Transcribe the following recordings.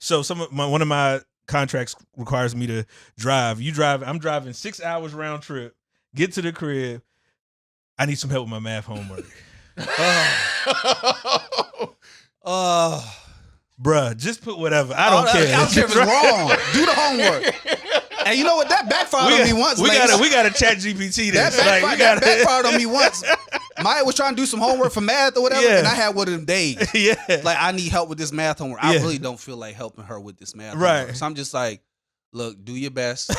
So one of my contracts requires me to drive. I'm driving 6 hours round trip. Get to the crib. I need some help with my math homework. Bruh, just put whatever. I don't care. I don't care if it's wrong. Do the homework. And you know what? That backfired on me once. We got to chat GPT this. That backfired on me once. Maya was trying to do some homework for math or whatever, and I had one of them days. Yeah. Like, I need help with this math homework. I really don't feel like helping her with this math homework. So I'm just like, look, do your best.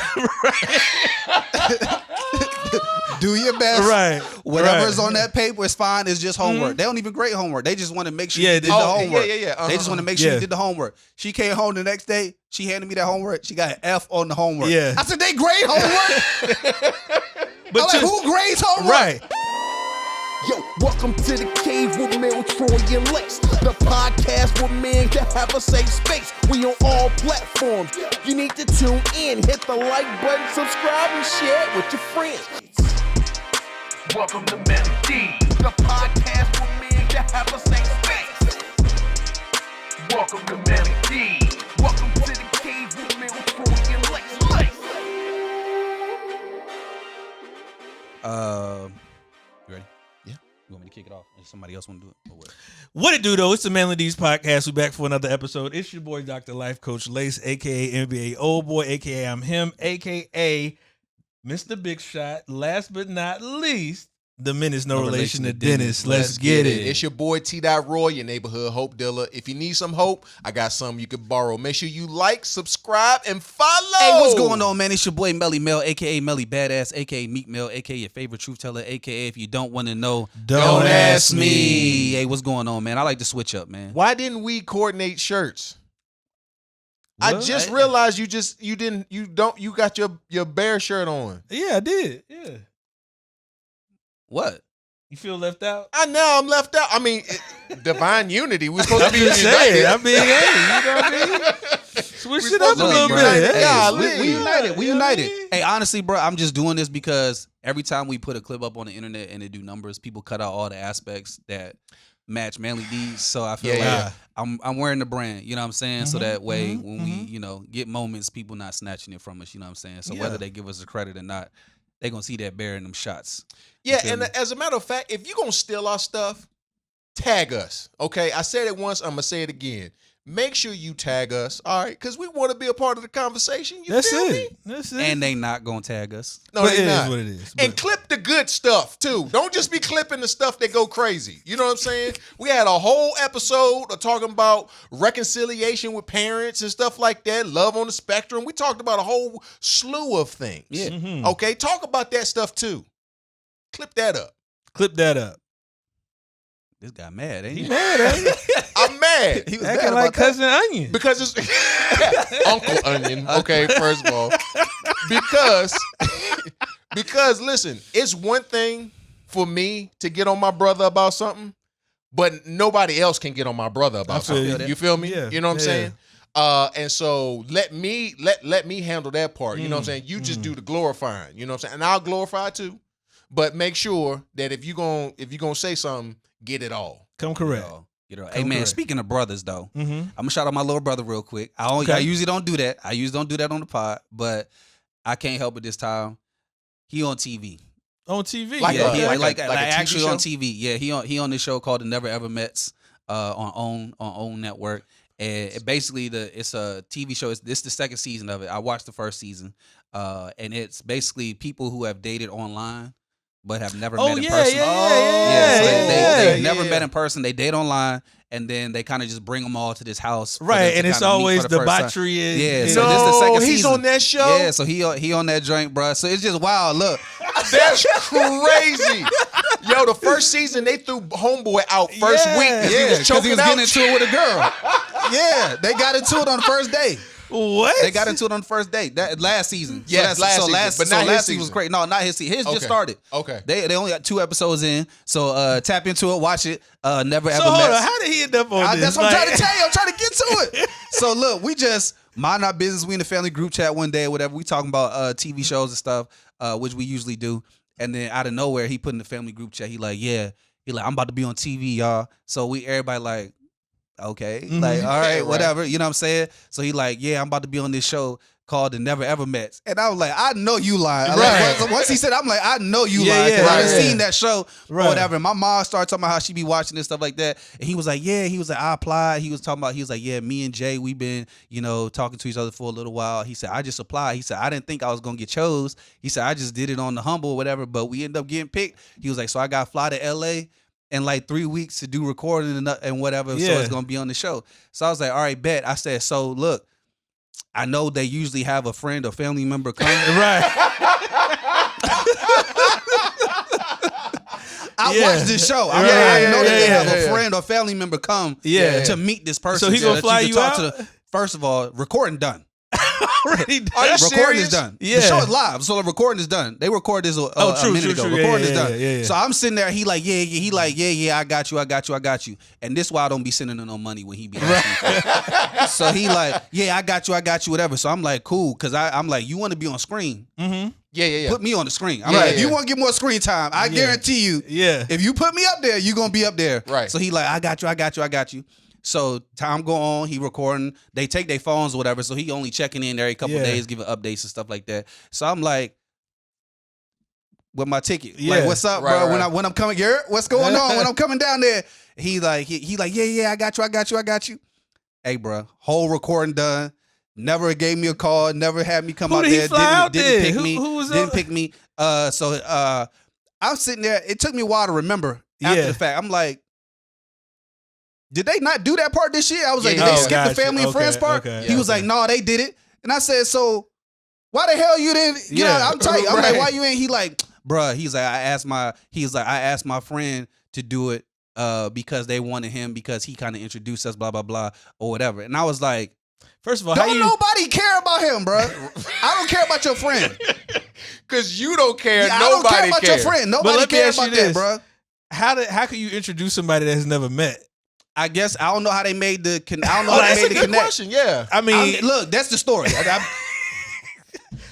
Do your best. Right. Whatever's on that paper is fine. It's just homework. They don't even grade homework. They just want to make sure you did the homework. They just want to make sure you did the homework. She came home the next day. She handed me that homework. She got an F on the homework. Yeah. I said, they grade homework? But I'm like, who grades homework? Right. Yo, welcome to the cave with Mel, Troy, and Lex. The podcast with men to have a safe space. We on all platforms. You need to tune in, hit the like button, subscribe, and share it with your friends. Welcome to Melody, the podcast with men to have a safe space. Welcome to Melody. Welcome to the cave with Mel, Troy, and Lex. You ready? Yeah. You want me to kick it off? If somebody else want to do it? Or what? What it do, though? It's the Melodies Podcast. We back for another episode. It's your boy, Dr. Life Coach Lace, a.k.a. NBA Old Boy, a.k.a. I'm him, a.k.a. Mr. Big Shot. Last but not least, the menace, no relation to Dennis. Let's get it. It's your boy T. Roy, your neighborhood hope dealer. If you need some hope, I got some you can borrow. Make sure you like, subscribe, and follow. Hey, what's going on, man? It's your boy Melly Mel, a.k.a. Melly Badass, a.k.a. Meek Mel, a.k.a. your favorite truth teller, a.k.a. if you don't want to know, Don't ask me. Hey, what's going on, man? I like to switch up, man. Why didn't we coordinate shirts? What? I just realized you got your bear shirt on. Yeah, I did. Yeah. What? You feel left out? I know I'm left out. I mean, divine unity. We're supposed to be just united. saying. I mean, hey, you know what I mean? Switch it up a little bit. Hey, we united. We You know what I united. mean? Hey, honestly, bro, I'm just doing this because every time we put a clip up on the internet and they do numbers, people cut out all the aspects that match Manly D's. So I feel like I'm wearing the brand, you know what I'm saying? So that way when we, get moments, people not snatching it from us, you know what I'm saying? So whether they give us the credit or not, they gonna see that bear in them shots. Yeah, and as a matter of fact, if you're gonna steal our stuff, tag us. Okay, I said it once, I'm gonna say it again. Make sure you tag us, all right? Because we want to be a part of the conversation. You That's feel it. me? That's it. And they not gonna tag us. No, But they it not. is what it is. And clip the good stuff too. Don't just be clipping the stuff that go crazy. You know what I'm saying? We had a whole episode of talking about reconciliation with parents and stuff like that. Love on the spectrum. We talked about a whole slew of things. Yeah. Okay, talk about that stuff too. Clip that up. Clip that up. This guy mad, ain't he? He mad, ain't he? I'm mad. He was Acting mad like about that. Cousin Onion. Because it's Uncle Onion. Okay, first of all. Because listen, it's one thing for me to get on my brother about something, but nobody else can get on my brother about feel something. you. You feel me? Yeah. You know what I'm Yeah. saying? And so let me handle that part. You know what I'm saying? You just do the glorifying. You know what I'm saying? And I'll glorify too. But make sure that if you're gonna say something, get it all. Come correct. Hey man, correct. speaking of brothers though, Mm-hmm. I'm gonna shout out my little brother real quick. I usually don't do that. I usually don't do that on the pod, but I can't help it this time. He on TV. On TV. Like Yeah, a- he like a TV actually show? on TV. Yeah, he on this show called The Never Ever Mets on OWN network. And it's a TV show. This the second season of it. I watched the first season, and it's basically people who have dated online but have never met in person. So they never met in person. They date online, and then they kind of just bring them all to this house. for them Right, to and it's kinda meet always for the first time. debauchery. Yeah, and- so this the second he's season. on that show? Yeah, so he on that joint, bro. So it's just wild. Look, That's crazy. Yo, the first season they threw Homeboy out first week. 'Cause he was because choking he was out getting into it with a girl. Yeah, they got into it on the first day. What? They got into it on the first date. That last season. Yes, last season, but not his last season was season. great. No, not his season. His Okay. just started. Okay. They only got 2 episodes in. So tap into it, watch it. Never So ever hold met. on, how did he end up on this? That's what I'm Like- trying to tell you. I'm trying to get to it. So look, we just mind our business. We in the family group chat one day or whatever. We talking about TV shows and stuff, which we usually do. And then out of nowhere, he put in the family group chat. He like, I'm about to be on TV, y'all. So everybody like, okay, Mhm. like, all right, Right. whatever. You know what I'm saying? So he like, yeah, I'm about to be on this show called The Never Ever Mets. And I was like, I know you lying. Right. Like, once he said, I'm like, I know you Yeah, lying. yeah, Because I right, done yeah. seen that show Right. or whatever. And my mom started talking about how she be watching this stuff like that. And he was like, yeah. He was like, I applied. He was like, yeah, me and Jay, we've been, talking to each other for a little while. He said, I just applied. He said, I didn't think I was going to get chose. He said, I just did it on the humble or whatever, but we ended up getting picked. He was like, so I got to fly to LA in like 3 weeks to do recording and whatever. So Yeah. it's going to be on the show. So I was like, all right, bet. I said, so look, I know they usually have a friend or family member come. Right. I Yeah. watched this show. I know that they have a friend or family member come Yeah. to meet this person. So he gonna that fly can you talk out? to first of all, recording done. Already done. Are you Recording serious? is done. Yeah. The show is live, so the recording is done. They recorded this a minute ago. true. Recording is Yeah, done. yeah. So I'm sitting there. He like, yeah. I got you. And this why I don't be sending him no money when he be asking. So he like, yeah, I got you, whatever. So I'm like, cool, because I'm like, you want to be on screen? Mm-hmm. Yeah. Put me on the screen. I'm Yeah, like, if yeah. you want to get more screen time, I guarantee you. Yeah. If you put me up there, you're gonna be up there. Right. So he like, I got you. So time go on, he recording. They take their phones or whatever. So he only checking in every couple days, giving updates and stuff like that. So I'm like, with my ticket, Yeah. like, what's up, Right, bro? right. When I'm coming, Garrett, what's going on? When I'm coming down there, he like, yeah, I got you. Hey, bro, whole recording done. Never gave me a call. Never had me come Who out did he there. fly out Didn't there? pick Who- me. who was didn't up? pick me. So I'm sitting there. It took me a while to remember after Yeah. the fact. I'm like, did they not do that part this year? I was like, Yeah, did they yeah. skip the Gotcha. family and friends Okay, part? okay, He was like, no, they did it. And I said, so why the hell you didn't? You know, Yeah. I'm tight. I'm Right. like, why you ain't? He like, bruh. He's like, I asked my friend to do it because they wanted him because he kind of introduced us, blah blah blah or whatever. And I was like, First of all, how don't you? nobody care about him, bruh. I don't care about your friend. Because you don't care. Yeah, I don't Nobody care about cares. your friend. let Nobody me cares ask you about that, this. bruh. How can you introduce somebody that's never met? I guess I don't know how they made the. I don't know Oh, how that's they a made the good connect. question. Yeah. I mean, Look, that's the story.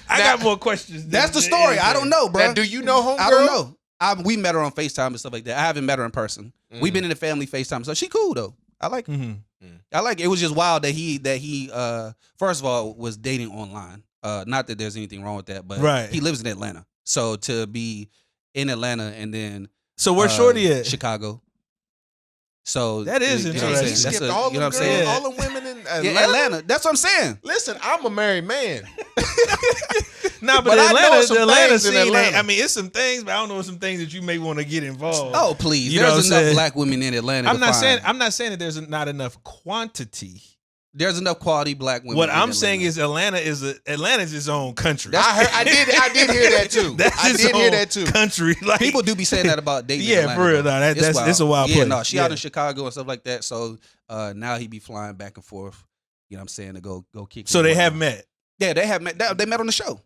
I got more questions. That's the story. I don't know, bro. Now, do you know homegirl? I don't know. We met her on FaceTime and stuff like that. I haven't met her in person. We've been in the family FaceTime, so she cool though. I like her. Mm-hmm. I like it. It was just wild that he first of all was dating online. Not that there's anything wrong with that, but Right. he lives in Atlanta. So to be in Atlanta and then So where's Shorty at? Chicago. So That is you know what I'm saying? interesting. That's Skipped a- all you know what the I'm girls, saying? all the women in Atlanta. Yeah, Atlanta. That's what I'm saying. Listen, I'm a married man. Nah, but But I know Atlanta, some the Atlanta things in scene. Atlanta. I mean, it's some things, but I don't know some things that you may want to get involved. Oh please, You know what there's I'm enough saying? black women in Atlanta. I'm to not find. saying that there's not enough quantity. There's enough quality black women. What in I'm Atlanta. saying is Atlanta's its own country. I did hear that too. That's I its did hear own that too. country. Like people do be saying that about dating. in Yeah, Atlanta, for real, though. though. That's wild. a wild Yeah, place. no, she out Yeah. in Chicago and stuff like that. So now he be flying back and forth. You know what I'm saying, to go kick. So it they and have whatnot. met. Yeah, they have met. They met on the show.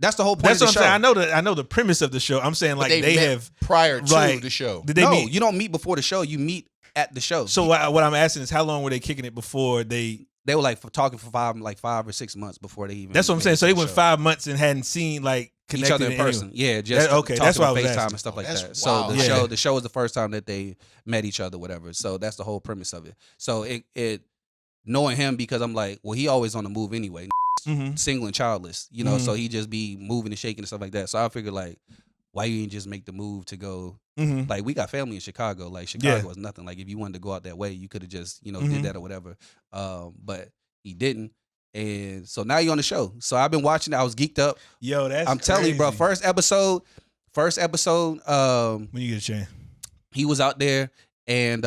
That's the whole point That's of what the I'm show. saying. I know the premise of the show. I'm saying like But they met have. prior to Right. the show. Did they No, meet? you don't meet before the show. You meet at the show. So what I'm asking is, how long were they kicking it before they? they were like talking for 5 or 6 months before they even. That's what I'm made saying. it So to they the went show. 5 months and hadn't seen like Each connected other in any- person. Yeah, just okay, talking that's what I on was FaceTime asking. and stuff like That's that. So wild. Yeah. the show is the first time that they met each other, whatever. So that's the whole premise of it. So it knowing him, because I'm like, well, he always on the move anyway, Mhm. single and childless, you know. Mhm. So he just be moving and shaking and stuff like that. So I figured like, why you ain't just make the move to go? Mhm. Like, we got family in Chicago. Like, Chicago is nothing. Like, if you wanted to go out that way, you could have just, Mhm. did that or whatever. But he didn't. And so now you're on the show. So I've been watching it. I was geeked up. Yo, that's I'm telling you, bro. crazy. First episode. When you get a chance. He was out there and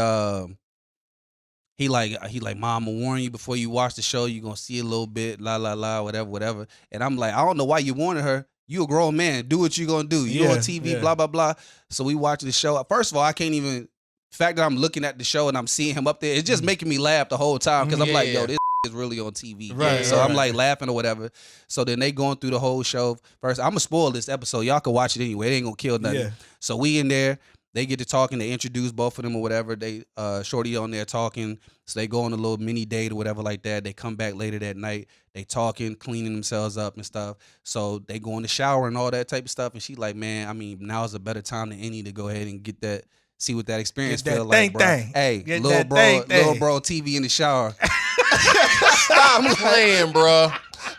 he like, Mom, I'm warning you before you watch the show, you're gonna see a little bit, la la la, whatever. And I'm like, I don't know why you warning her. You a grown man. Do what you gonna do. You Yeah, on TV, yeah. blah, blah, blah. So we watch the show. First of all, I can't even, the fact that I'm looking at the show and I'm seeing him up there, it's just making me laugh the whole time. Because I'm Yeah, like, yo, yeah. this is really on TV. Right, So right. I'm like laughing or whatever. So then they going through the whole show. First, I'm gonna spoil this episode. Y'all can watch it anyway. It ain't gonna kill nothing. Yeah. So we in there. They get to talking. They introduce both of them or whatever. They Shorty on there talking. So they go on a little mini date or whatever like that. They come back later that night. They talking, cleaning themselves up and stuff. So they go in the shower and all that type of stuff. And she like, man, I mean, now is a better time than any to go ahead and get that see what that experience Get that feel like, bro. thing. Hey, Get little that bro, thing. little bro, TV in the shower. Stop playing, bro.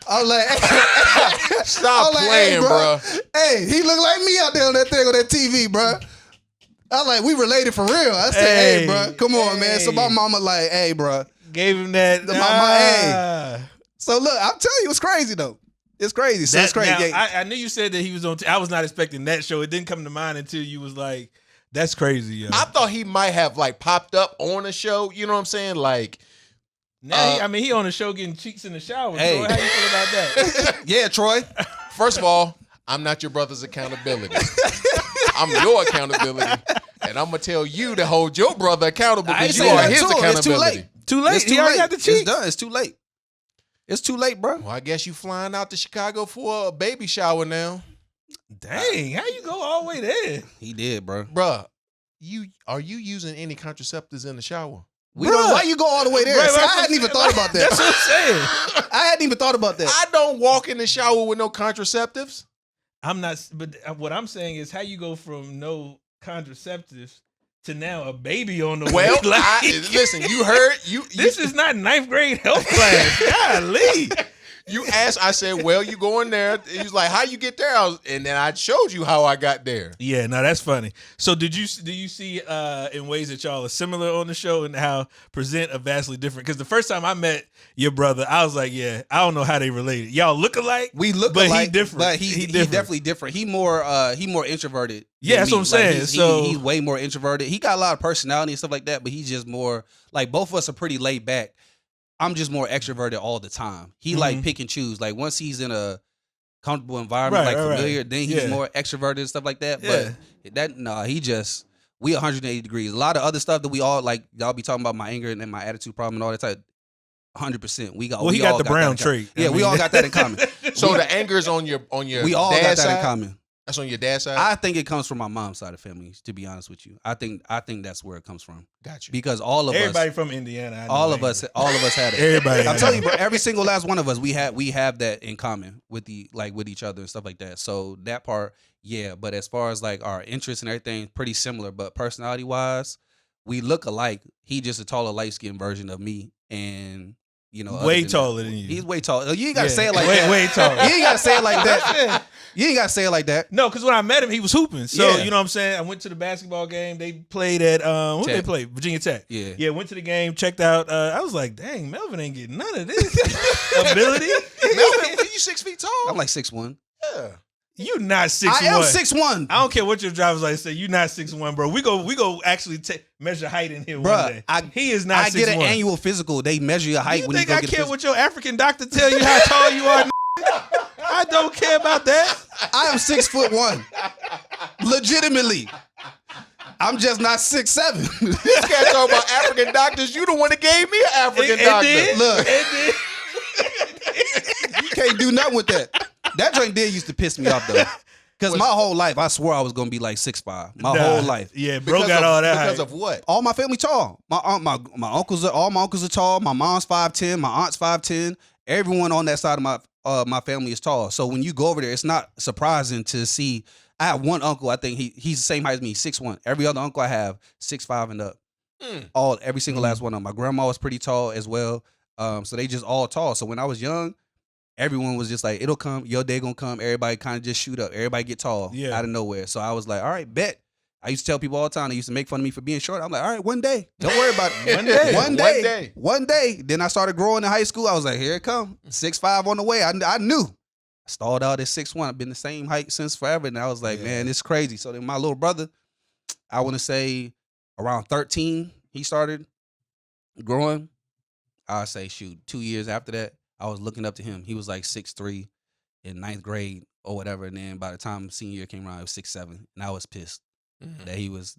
I'm like, Stop I'm like, playing, bro. Hey, he look like me out there on that thing on that TV, bro. I'm like, we related for real. I said, hey, bro, come on, man. So my mama like, hey, bro. Gave him that. Hey. So look, I'm telling you, it's crazy though. It's crazy. So it's crazy. Now, I knew you said that he was on. I was not expecting that show. It didn't come to mind until you was like, "That's crazy, yo." I thought he might have like popped up on a show. You know what I'm saying? Like, now, he on the show getting cheeks in the shower. Hey. Troy, how you feel about that? Yeah, Troy. first of all, I'm not your brother's accountability. I'm your accountability, and I'm gonna tell you to hold your brother accountable because you are his accountability. Too late. It's too He already late. got the cheeks. It's done. It's too late. It's too late, bro. Well, I guess you flying out to Chicago for a baby shower now, Dang, how you go all the way there? He did, bro. bruh. Are you using any contraceptives in the shower? We don't. Why you go all the way there? Right, See, right, I hadn't even thought about that. That's what I'm saying. I hadn't even thought about that. I don't walk in the shower with no contraceptives. I'm not, but what I'm saying is how you go from no contraceptives to now a baby on the Well, way. Like, listen, you heard you. This is not 9th grade health class. Golly. You asked, I said, well, you go in there. He was like, how you get there? And then I showed you how I got there. Yeah, no, that's funny. So do you see in ways that y'all are similar on the show and how present are vastly different? Because the first time I met your brother, I was like, yeah, I don't know how they related. Y'all look alike. We look but alike, he different. But he different. definitely different. He more introverted. Yeah, than that's me. what I'm saying. He's way more introverted. He got a lot of personality and stuff like that, but he's just more like both of us are pretty laid back. I'm just more extroverted all the time. He like pick and choose. Like once he's in a comfortable environment, familiar, then he's more extroverted and stuff like that. Yeah. But we 180 degrees. A lot of other stuff that we all like, y'all be talking about my anger and my attitude problem and all that type. 100%. We got. Well, he got the brown trait. Yeah, we all got that in common. So the anger is on your We all got dad's that side? in common. That's on your dad's side? I think it comes from my mom's side of the family, to be honest with you. I think that's where it comes from. Got you. Because all of Everybody us from Indiana. I know all of anger. us had it. Everybody. I'm telling you, bro, every single last one of us, we have that in common with each other and stuff like that. So that part, yeah. But as far as like our interests and everything, pretty similar. But personality wise, we look alike. He just a taller, light skinned version of me, and way taller than you. He's way taller. You ain't gotta say it like that. Way taller. You ain't gotta say it like that. You ain't gotta say it like that. No, because when I met him, he was hooping. So, Yeah. you know what I'm saying? I went to the basketball game. They played at, who did they Tech. play? Virginia Tech. Yeah. Yeah, went to the game, checked out. I was like, dang, Melvin ain't getting none of this ability. Melvin, what, you 6 feet tall? I'm like 6'1". Yeah. You not 6'1". I am 6'1". I don't care what your driver's license say. You not 6'1", bro. We go actually measure height in here one day. He is not 6'1". I get an annual physical. They measure your height You when think you go I get care a what your African doctor tell you how tall you are? I don't care about that. I am 6'1". Legitimately. I'm just not 6'7". This cat talking about African doctors. You the one that gave me an African doctor. Did. Look. It did. You can't do nothing with that. That joint did used to piss me off though. Because my whole life, I swore I was gonna be like 6'5". My whole life. Yeah, bro got all that Because height. of what? All my family tall. My uncles are tall. My mom's 5'10". My aunt's 5'10". Everyone on that side of my family is tall. So when you go over there, it's not surprising to see. I have one uncle. I think he's the same height as me, 6'1". Every other uncle I have 6'5" and up. Every single last one of them. My grandma was pretty tall as well. So they just all tall. So when I was young, everyone was just like, it'll come, your day gonna come. Everybody kind of just shoot up. Everybody get tall out of nowhere. So I was like, all right, bet. I used to tell people all the time, they used to make fun of me for being short. I'm like, all right, one day. Don't worry about it. One day. Then I started growing in high school. I was like, here it come. 6'5" on the way. I knew. I stalled out at 6'1". I've been the same height since forever. And I was like, man, it's crazy. So then my little brother, I want to say around 13, he started growing. I'll say, 2 years after that, I was looking up to him. He was like 6'3" in 9th grade or whatever. And then by the time senior year came around, it was 6'7". And I was pissed that he was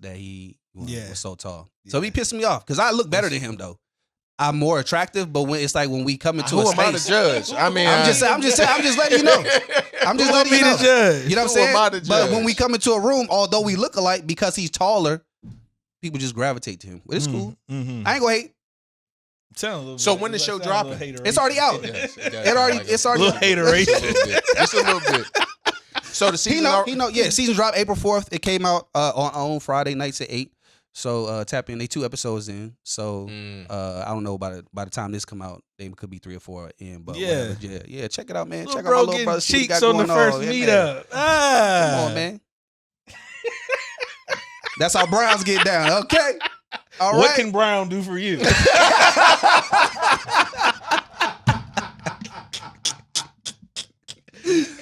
so tall. So he pissed me off because I look better than him though. I'm more attractive, but when we come into Who a am I to space, judge? I mean, I'm just letting you know. I'm just letting you know. Judge? You know what Who I'm am I saying? to But judge? when we come into a room, although we look alike, because he's taller, people just gravitate to him. But it's cool. Mm-hmm. I ain't gonna hate. So when the show dropping? It's already out. Yes, It's already little hateration. Just a little bit. So the season. Season dropped April 4th. It came out on Friday nights at 8. So tap in. They 2 episodes in. So Mm. I don't know by the time this come out, they could be 3 or 4 in. But Yeah. whatever. Yeah. Check it out, man. Little Check out bro my little getting brother. See what he cheeks got on the going first Yeah, man. meetup. Ah. Come on, man. That's how Browns get down. Okay. All What right. can Brown do for you?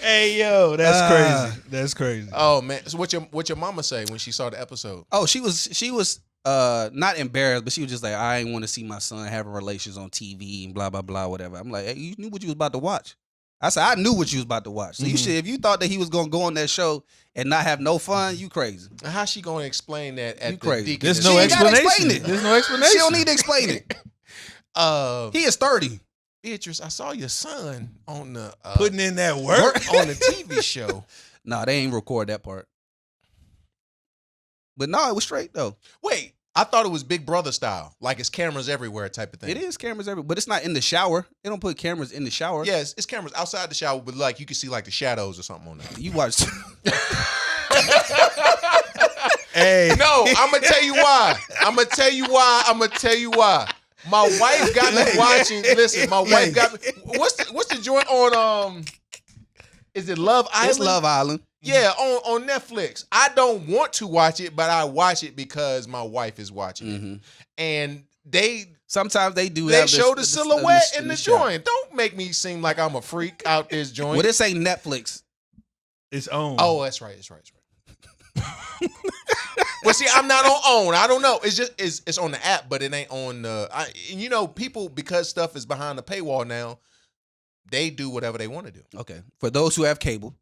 Hey yo, that's crazy. That's crazy. Oh man, so what your mama say when she saw the episode? Oh, she was not embarrassed, but she was just like, I ain't want to see my son having relations on TV and blah blah blah whatever. I'm like, hey, you knew what you was about to watch. I said, I knew what you was about to watch. So you should, if you thought that he was gonna go on that show and not have no fun, you crazy. How she gonna explain that at You the crazy. Deacon? There's She no ain't gotta explanation. explain it. There's no explanation. She don't need to explain it. He is 30. Beatrice, I saw your son on the Putting in that work. on the TV show. Nah, they ain't record that part. But no, it was straight though. Wait, I thought it was Big Brother style, like it's cameras everywhere type of thing. It is cameras everywhere, but it's not in the shower. They don't put cameras in the shower. Yes, it's cameras outside the shower, but like you can see like the shadows or something on there. You watch. Hey, No, I'm gonna tell you why. I'm gonna tell you why. My wife got me watching. Listen, my wife got me. What's the joint on? Is it Love Island? It's Love Island. Yeah, on Netflix. I don't want to watch it, but I watch it because my wife is watching it, and Sometimes they do. they have show the silhouette in the shot. joint. Don't make me seem like I'm a freak out this joint. Well, this ain't Netflix. it's on. Oh, that's right. Well, see, I'm not on. I don't know. It's just it's on the app, but it ain't on the. And you know, people, because stuff is behind the paywall now, they do whatever they want to do. Okay. For those who have cable,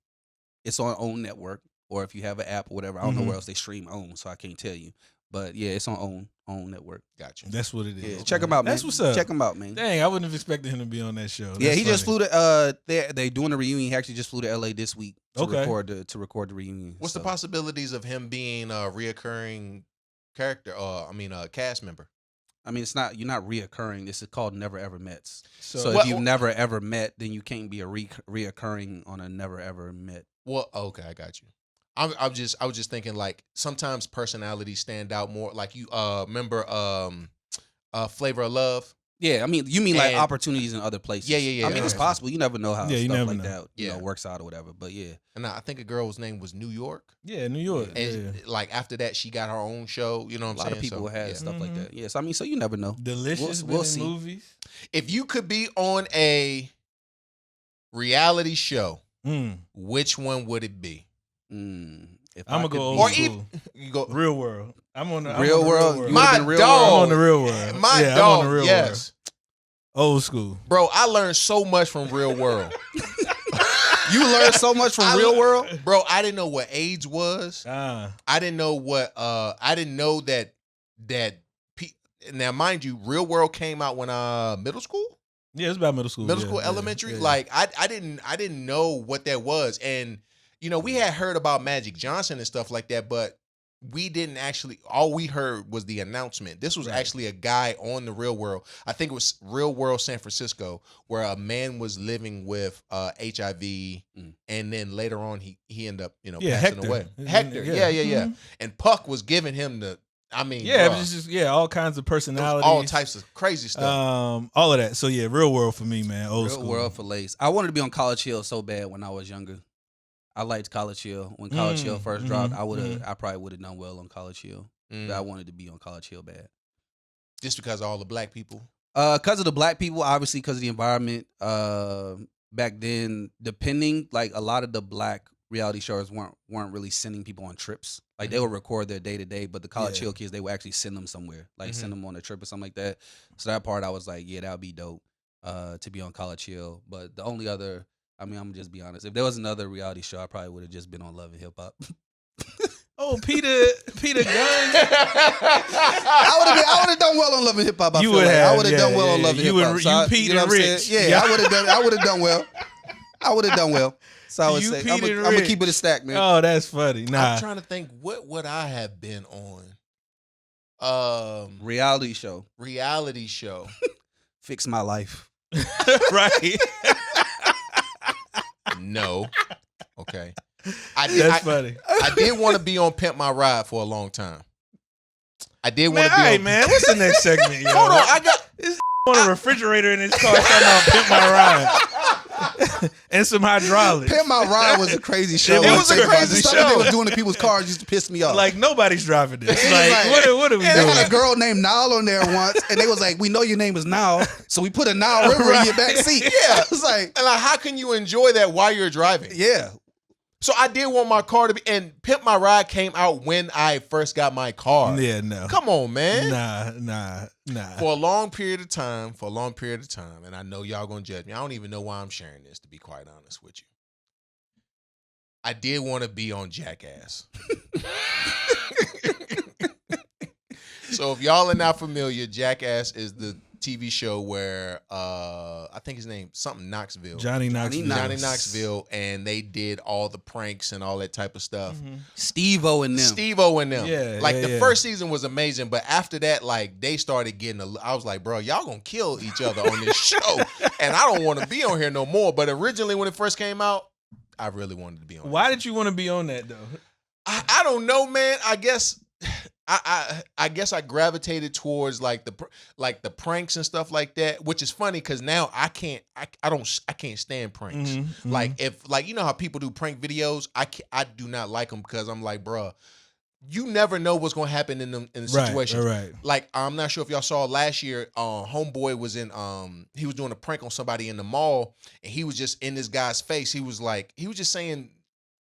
it's on OWN network, or if you have an app or whatever, I don't know where else they stream OWN, so I can't tell you. But yeah, it's on OWN network. Gotcha. That's what it is. Yeah, check him out, man. That's what's up. Check him out, man. Dang, I wouldn't have expected him to be on that show. Yeah, That's he just funny. flew to. They doing a reunion. He actually just flew to LA this week to Okay. record the reunion. What's So, the possibilities of him being a reoccurring character? Cast member. I mean, you're not reoccurring. This is called Never Ever Mets. So Well- if you've never ever met, then you can't be a reoccurring on a Never Ever Met. Well, okay, I got you. I was just thinking like sometimes personalities stand out more. Like you remember Flavor of Love? Yeah, I mean, you mean like And- opportunities in other places. Yeah. I mean, it's Okay. possible. You never know how Yeah, you stuff never like know. that Yeah. works out or whatever. But yeah, And I think a girl's name was New York. Yeah, New York. And Yeah. like after that, she got her own show. You know a what I'm lot saying? of people So, had yeah. stuff like that. Yes, I mean, so you never know. Delicious. We'll been see. in movies. If you could be on a reality show, which one would it be? If I'm I gonna could go be- old Or school. You go, Real world. I'm on the Real I'm on the world? Real You world. would've my been real dog. world? I'm on the real world. My yeah, I'm on dog. the real Yes, world. Old school. bro. I learned so much from Real World. You learn so much from Real World. Bro, I didn't know what AIDS was. Ah, I didn't know what. I didn't know that. Now, mind you, Real World came out when middle school, yeah, it's about middle school. middle yeah, school, yeah, elementary. yeah. Like I didn't know what that was, and you know we had heard about Magic Johnson and stuff like that, but we didn't actually. All we heard was the announcement. This was Right. actually a guy on the Real World. I think it was Real World San Francisco, where a man was living with HIV, and then later on he ended up Yeah, passing Hector. away. His Hector, name- yeah. Mhm. And Puck was giving him the. I mean, Yeah, it bruh, was just all kinds of it was personalities, all types of crazy stuff. all of that. So yeah, real world for me, man. Old Real school. World for Lace. I wanted to be on College Hill so bad when I was younger. I liked College Hill. When College Hill first dropped, I probably would have done well on College Hill. Mm. But I wanted to be on College Hill bad. Just because of all the black people. Because of the black people, obviously, because of the environment. Back then, depending, like a lot of the black reality shows weren't really sending people on trips. Like they would record their day to day, but the College Hill kids, they would actually send them somewhere, like send them on a trip or something like that. So that part, I was like, yeah, that would be dope to be on College Hill. But the only other, I mean, I'm gonna just be honest. If there was another reality show, I probably would have just been on Love and Hip Hop. Oh, Peter Gunn. I would have done well on Love and Hip Hop. You would have, I would have done yeah, well on yeah. Love and You Hip Hop. would- So you I- Pete know and what I'm saying? Rich. Yeah, Yeah. I would have done well. I would have done well. So I would You say Pete I'm and gonna Rich. keep it a stack, man. Oh, that's funny. Nah, I'm trying to think what would I have been on. Reality show. Reality show. Fix My Life. right. No. Okay. That's funny. I did want to be on Pimp My Ride for a long time. I did Man, want to all be right, on. man. What's the next segment, yo? Hold on, I got. This on a refrigerator in his car talking about Pimp My Ride. And some hydraulics. Pimp My Ride was a crazy show. It was a crazy The stuff show. that they was doing to people's cars used to piss me off. Like, nobody's driving this. Like, like- what are we They doing? had a girl named Nile on there once, and they was like, "We know your name is Nile, so we put a Nile River in your back seat." Yeah. It's like, And like, how can you enjoy that while you're driving? yeah, So I did want my car to be, and Pimp My Ride came out when I first got my car. Yeah, no. Come on, man. Nah. For a long period of time, and I know y'all gonna judge me. I don't even know why I'm sharing this, to be quite honest with you. I did want to be on Jackass. So if y'all are not familiar, Jackass is the TV show where I think his name something Knoxville. Johnny Knoxville. Johnny Knoxville, and they did all the pranks and all that type of stuff. Steve-O and them. Steve-O and them. Yeah, like yeah, the yeah. first season was amazing, but after that, like they started getting I was like, bro, y'all gonna kill each other on this show. And I don't want to be on here no more. But originally when it first came out, I really wanted to be on. Why did you want to be on that, though? I don't know, man. I guess I guess I gravitated towards like the pranks and stuff like that, which is funny because now I can't stand pranks. Like if like you know how people do prank videos, I do not like them because I'm like, bruh, you never know what's gonna happen in the situation. Right. Like I'm not sure if y'all saw last year, homeboy was in he was doing a prank on somebody in the mall, and he was just in this guy's face. He was just saying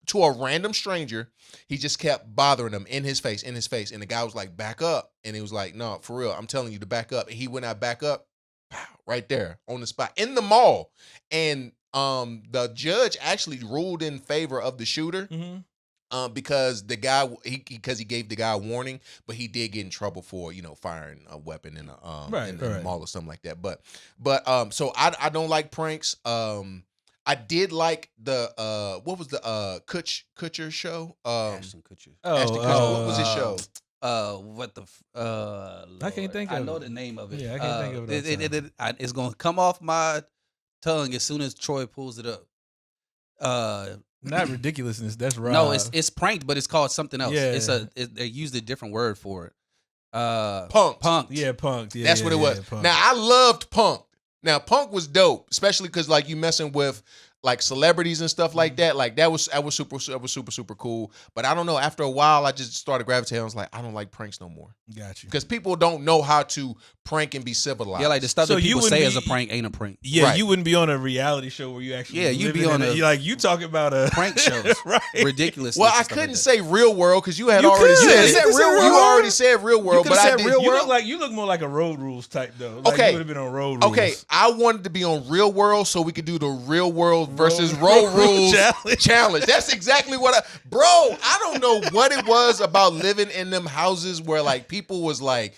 to a random stranger, he just kept bothering him in his face. And the guy was like, back up. And he was like, no, for real, I'm telling you to back up. And he went out, back up, pow, right there on the spot in the mall. And the judge actually ruled in favor of the shooter. Because the guy he gave the guy a warning, but he did get in trouble for firing a weapon in the mall or something like that. But so I don't like pranks. I did like the what was the Kutcher show? Ashton Kutcher. Ashton Kutcher. What was his show? I can't think of I know it. the name of it. Yeah, I can't think of it. It's gonna come off my tongue as soon as Troy pulls it up. Not ridiculousness. That's right. No, it's pranked, but it's called something else. Yeah. They used a different word for it. Punked. Yeah, punked. Yeah, That's what it was. Punked. Now I loved Punk. Now Punk was dope, especially because like you messing with like celebrities and stuff like that. Like that was super cool. But I don't know. After a while, I just started gravitating. I was like, I don't like pranks no more. Got you. Because people don't know how to prank and be civilized. Yeah, like the stuff So that you people wouldn't say is a be- prank ain't a prank. Yeah, Right. you wouldn't be on a reality show where you actually. Yeah, you'd be living on in it. a- Like you talking about a Prank shows. right? Ridiculous. Well, I couldn't say real world because you had You already could. said You said it. real You world. already said real world, could've but I said did. real You world. look more like a Road Rules type though. Like Okay. you would have been on Road Rules. Okay, I wanted to be on Real World so we could do the Real World versus Road Rules challenge. That's exactly what bro, I don't know what it was about living in them houses where like people was like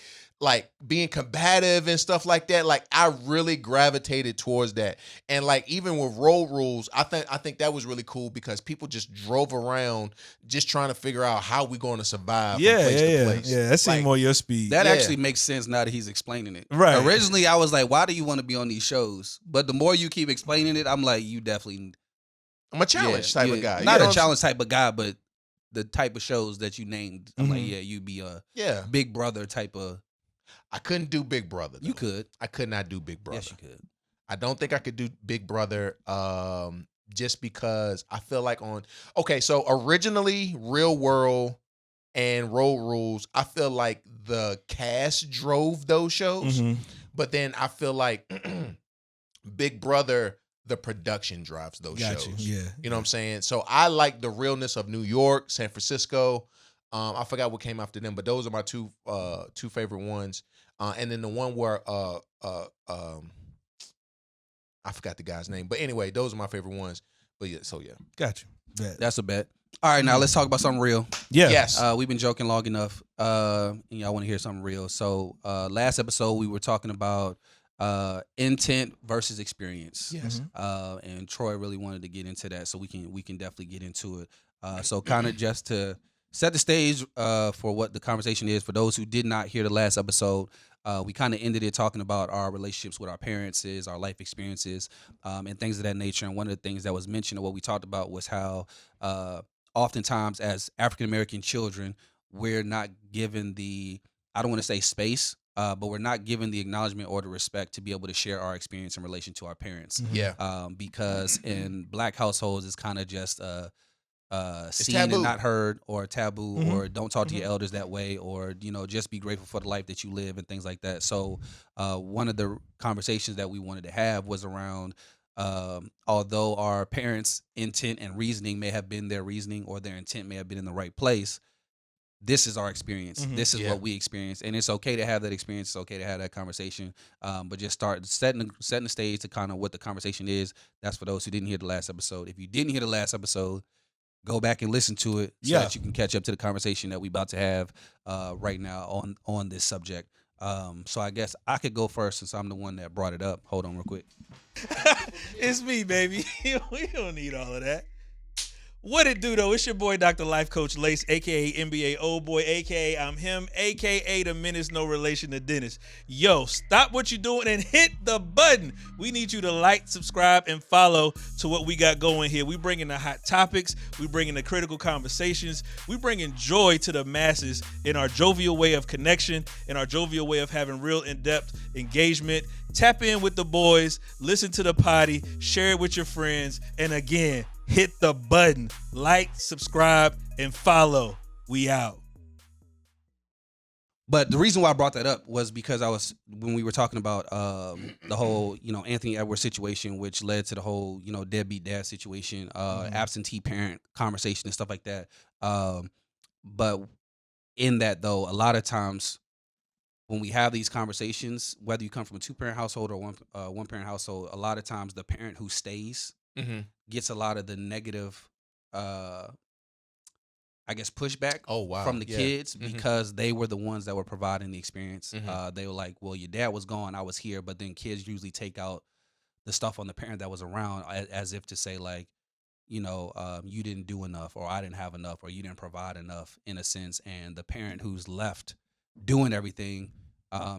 being combative and stuff like that. Like I really gravitated towards that. And like even with Road Rules, I think that was really cool because people just drove around just trying to figure out how we going to survive from place to place. Yeah, that seemed Like, more your speed. That Yeah. actually makes sense now that he's explaining it. Right. Originally, I was like, why do you want to be on these shows? But the more you keep explaining it, I'm like, you definitely. I'm a challenge type of guy. You Not know a what I'm challenge type of guy, but the type of shows that you named. I'm like, Mhm. yeah, you'd be a saying? Yeah. Big Brother type of. I couldn't do Big Brother. You though. could. I could not do Big Brother. Yes, you could. I don't think I could do Big Brother just because I feel like so originally Real World and Road Rules, I feel like the cast drove those shows, Mhm. but then I feel like Big Brother, the production drives those Got shows. you. Yeah. You know what I'm saying? So I like the realness of New York, San Francisco. I forgot what came after them, but those are my two favorite ones. And then the one where I forgot the guy's name, but anyway, those are my favorite ones. But yeah, so yeah. Got you. Bet. That's a bet. All right, now let's talk about something real. Yeah. Yes. We've been joking long enough. And y'all want to hear something real. So last episode we were talking about intent versus experience. Yes. And Troy really wanted to get into that, so we can definitely get into it. So kind of just to set the stage for what the conversation is for those who did not hear the last episode. We kind of ended it talking about our relationships with our parents, our life experiences, and things of that nature. And one of the things that was mentioned and what we talked about was how oftentimes as African American children, we're not given the I don't want to say space, but we're not given the acknowledgement or the respect to be able to share our experience in relation to our parents. Yeah. Because in Black households, it's kind of just seen taboo. and not heard, or taboo, Mhm. or don't talk to your elders that way, or just be grateful for the life that you live and things like that. So one of the conversations that we wanted to have was around, although our parents' intent and reasoning may have been their reasoning, or their intent may have been in the right place, this is our experience. Mhm. This is Yeah. what we experience, and it's okay to have that experience. It's okay to have that conversation, but just start setting the stage to kind of what the conversation is. That's for those who didn't hear the last episode. If you didn't hear the last episode, go back and listen to it so Yeah. that you can catch up to the conversation that we about to have right now on this subject. So I guess I could go first since I'm the one that brought it up. Hold on real quick. It's me, baby. We don't need all of that. What it do, though? It's your boy, Dr. Life Coach Lace, a.k.a. NBA Old Boy, a.k.a. I'm him, a.k.a. the Menace, no relation to Dennis. Yo, stop what you're doing and hit the button. We need you to like, subscribe, and follow to what we got going here. We bringing the hot topics. We bringing the critical conversations. We bringing joy to the masses in our jovial way of connection, in our jovial way of having real in-depth engagement. Tap in with the boys, listen to the potty, share it with your friends, and again, hit the button. Like, subscribe, and follow. We out. But the reason why I brought that up was because when we were talking about the whole, Anthony Edwards situation, which led to the whole, deadbeat dad situation, absentee parent conversation and stuff like that. But in that, though, a lot of times when we have these conversations, whether you come from a 2-parent household or one parent household, a lot of times the parent who stays gets a lot of the negative, pushback Oh, wow. from the Yeah. kids because they were the ones that were providing the experience. They were like, well, your dad was gone, I was here. But then kids usually take out the stuff on the parent that was around as if to say, like, you didn't do enough, or I didn't have enough, or you didn't provide enough, in a sense. And the parent who's left doing everything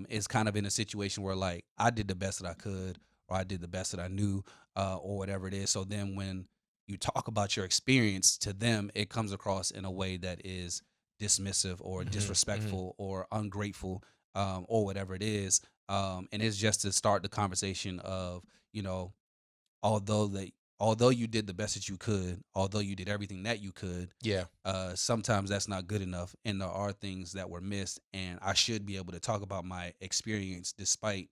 is kind of in a situation where, like, I did the best that I could, or I did the best that I knew, or whatever it is. So then when you talk about your experience to them, it comes across in a way that is dismissive or disrespectful or ungrateful, or whatever it is. And it's just to start the conversation of, although you did the best that you could, although you did everything that you could, Yeah. sometimes that's not good enough, and there are things that were missed, and I should be able to talk about my experience despite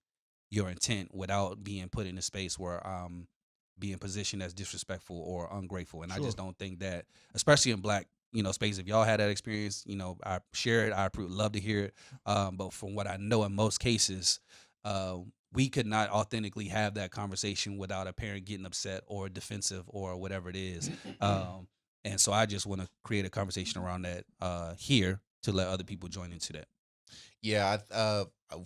your intent without being put in a space where I'm being positioned as disrespectful or ungrateful. And I just don't think that, especially in Black space, if y'all had that experience, I share it. I love to hear it. But from what I know, in most cases, we could not authentically have that conversation without a parent getting upset or defensive or whatever it is. And so I just want to create a conversation around that here to let other people join into that. Yeah.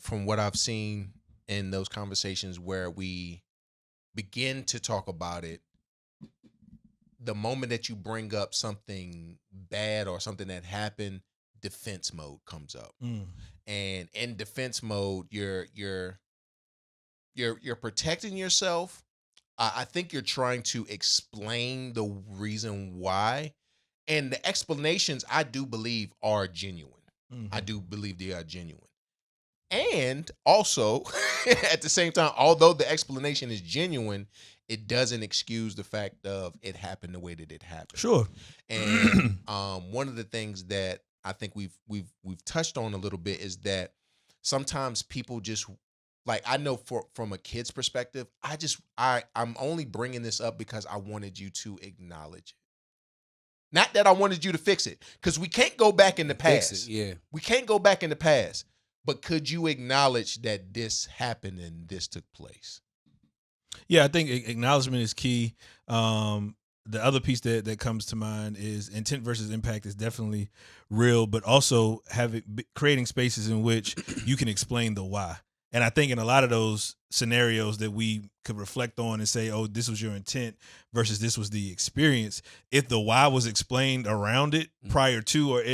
From what I've seen in those conversations where we begin to talk about it, the moment that you bring up something bad or something that happened, defense mode comes up. And in defense mode, you're protecting yourself. I think you're trying to explain the reason why, and the explanations, I do believe, are genuine. I do believe they are genuine. And also, at the same time, although the explanation is genuine, it doesn't excuse the fact of it happened the way that it happened. Sure. And one of the things that I think we've touched on a little bit is that sometimes people just, like, I know from a kid's perspective, I'm only bringing this up because I wanted you to acknowledge it. Not that I wanted you to fix it, because we can't go back in the past. Fix it, yeah. We can't go back in the past. But could you acknowledge that this happened and this took place? Yeah, I think acknowledgement is key. The other piece that comes to mind is intent versus impact is definitely real, but also creating spaces in which you can explain the why. And I think in a lot of those scenarios that we could reflect on and say, oh, this was your intent versus this was the experience, if the why was explained around it prior to or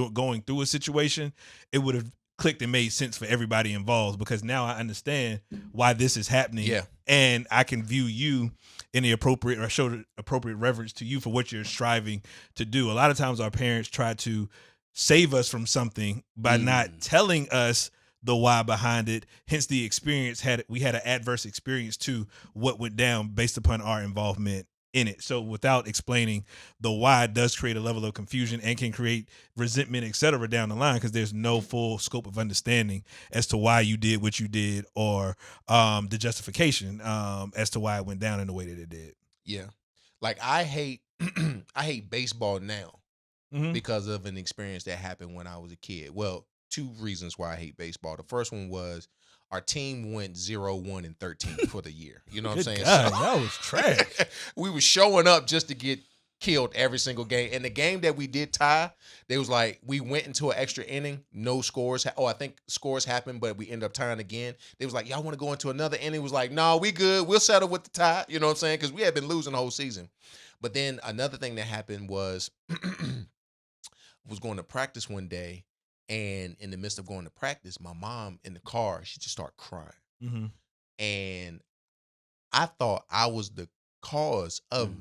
going through a situation, it would have clicked and made sense for everybody involved, because now I understand why this is happening. Yeah. And I can view you in the appropriate, or show the appropriate reverence to you for what you're striving to do. A lot of times our parents try to save us from something by not telling us the why behind it. Hence the experience we had an adverse experience to what went down based upon our involvement in it. So without explaining the why, it does create a level of confusion and can create resentment, et cetera, down the line, because there's no full scope of understanding as to why you did what you did, or the justification as to why it went down in the way that it did. Yeah. Like I hate I hate baseball now because of an experience that happened when I was a kid. Well, two reasons why I hate baseball. The first one was our team went 0-1-13 for the year. You know what I'm saying? God, that was trash. We were showing up just to get killed every single game. And the game that we did tie, they was like, we went into an extra inning, no scores. I think scores happened, but we ended up tying again. They was like, y'all want to go into another inning? It was like, no, we good. We'll settle with the tie. You know what I'm saying? Because we had been losing the whole season. But then another thing that happened was was going to practice one day. And in the midst of going to practice, my mom in the car, she just started crying. And I thought I was the cause of,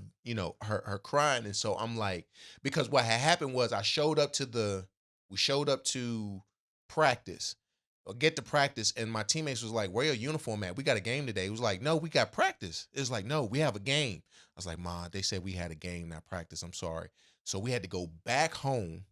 her crying. And so I'm like, because what had happened was we showed up to practice or get to practice. And my teammates was like, where your uniform at? We got a game today. It was like, no, we got practice. It was like, no, we have a game. I was like, Ma, they said we had a game, not practice. I'm sorry. So we had to go back home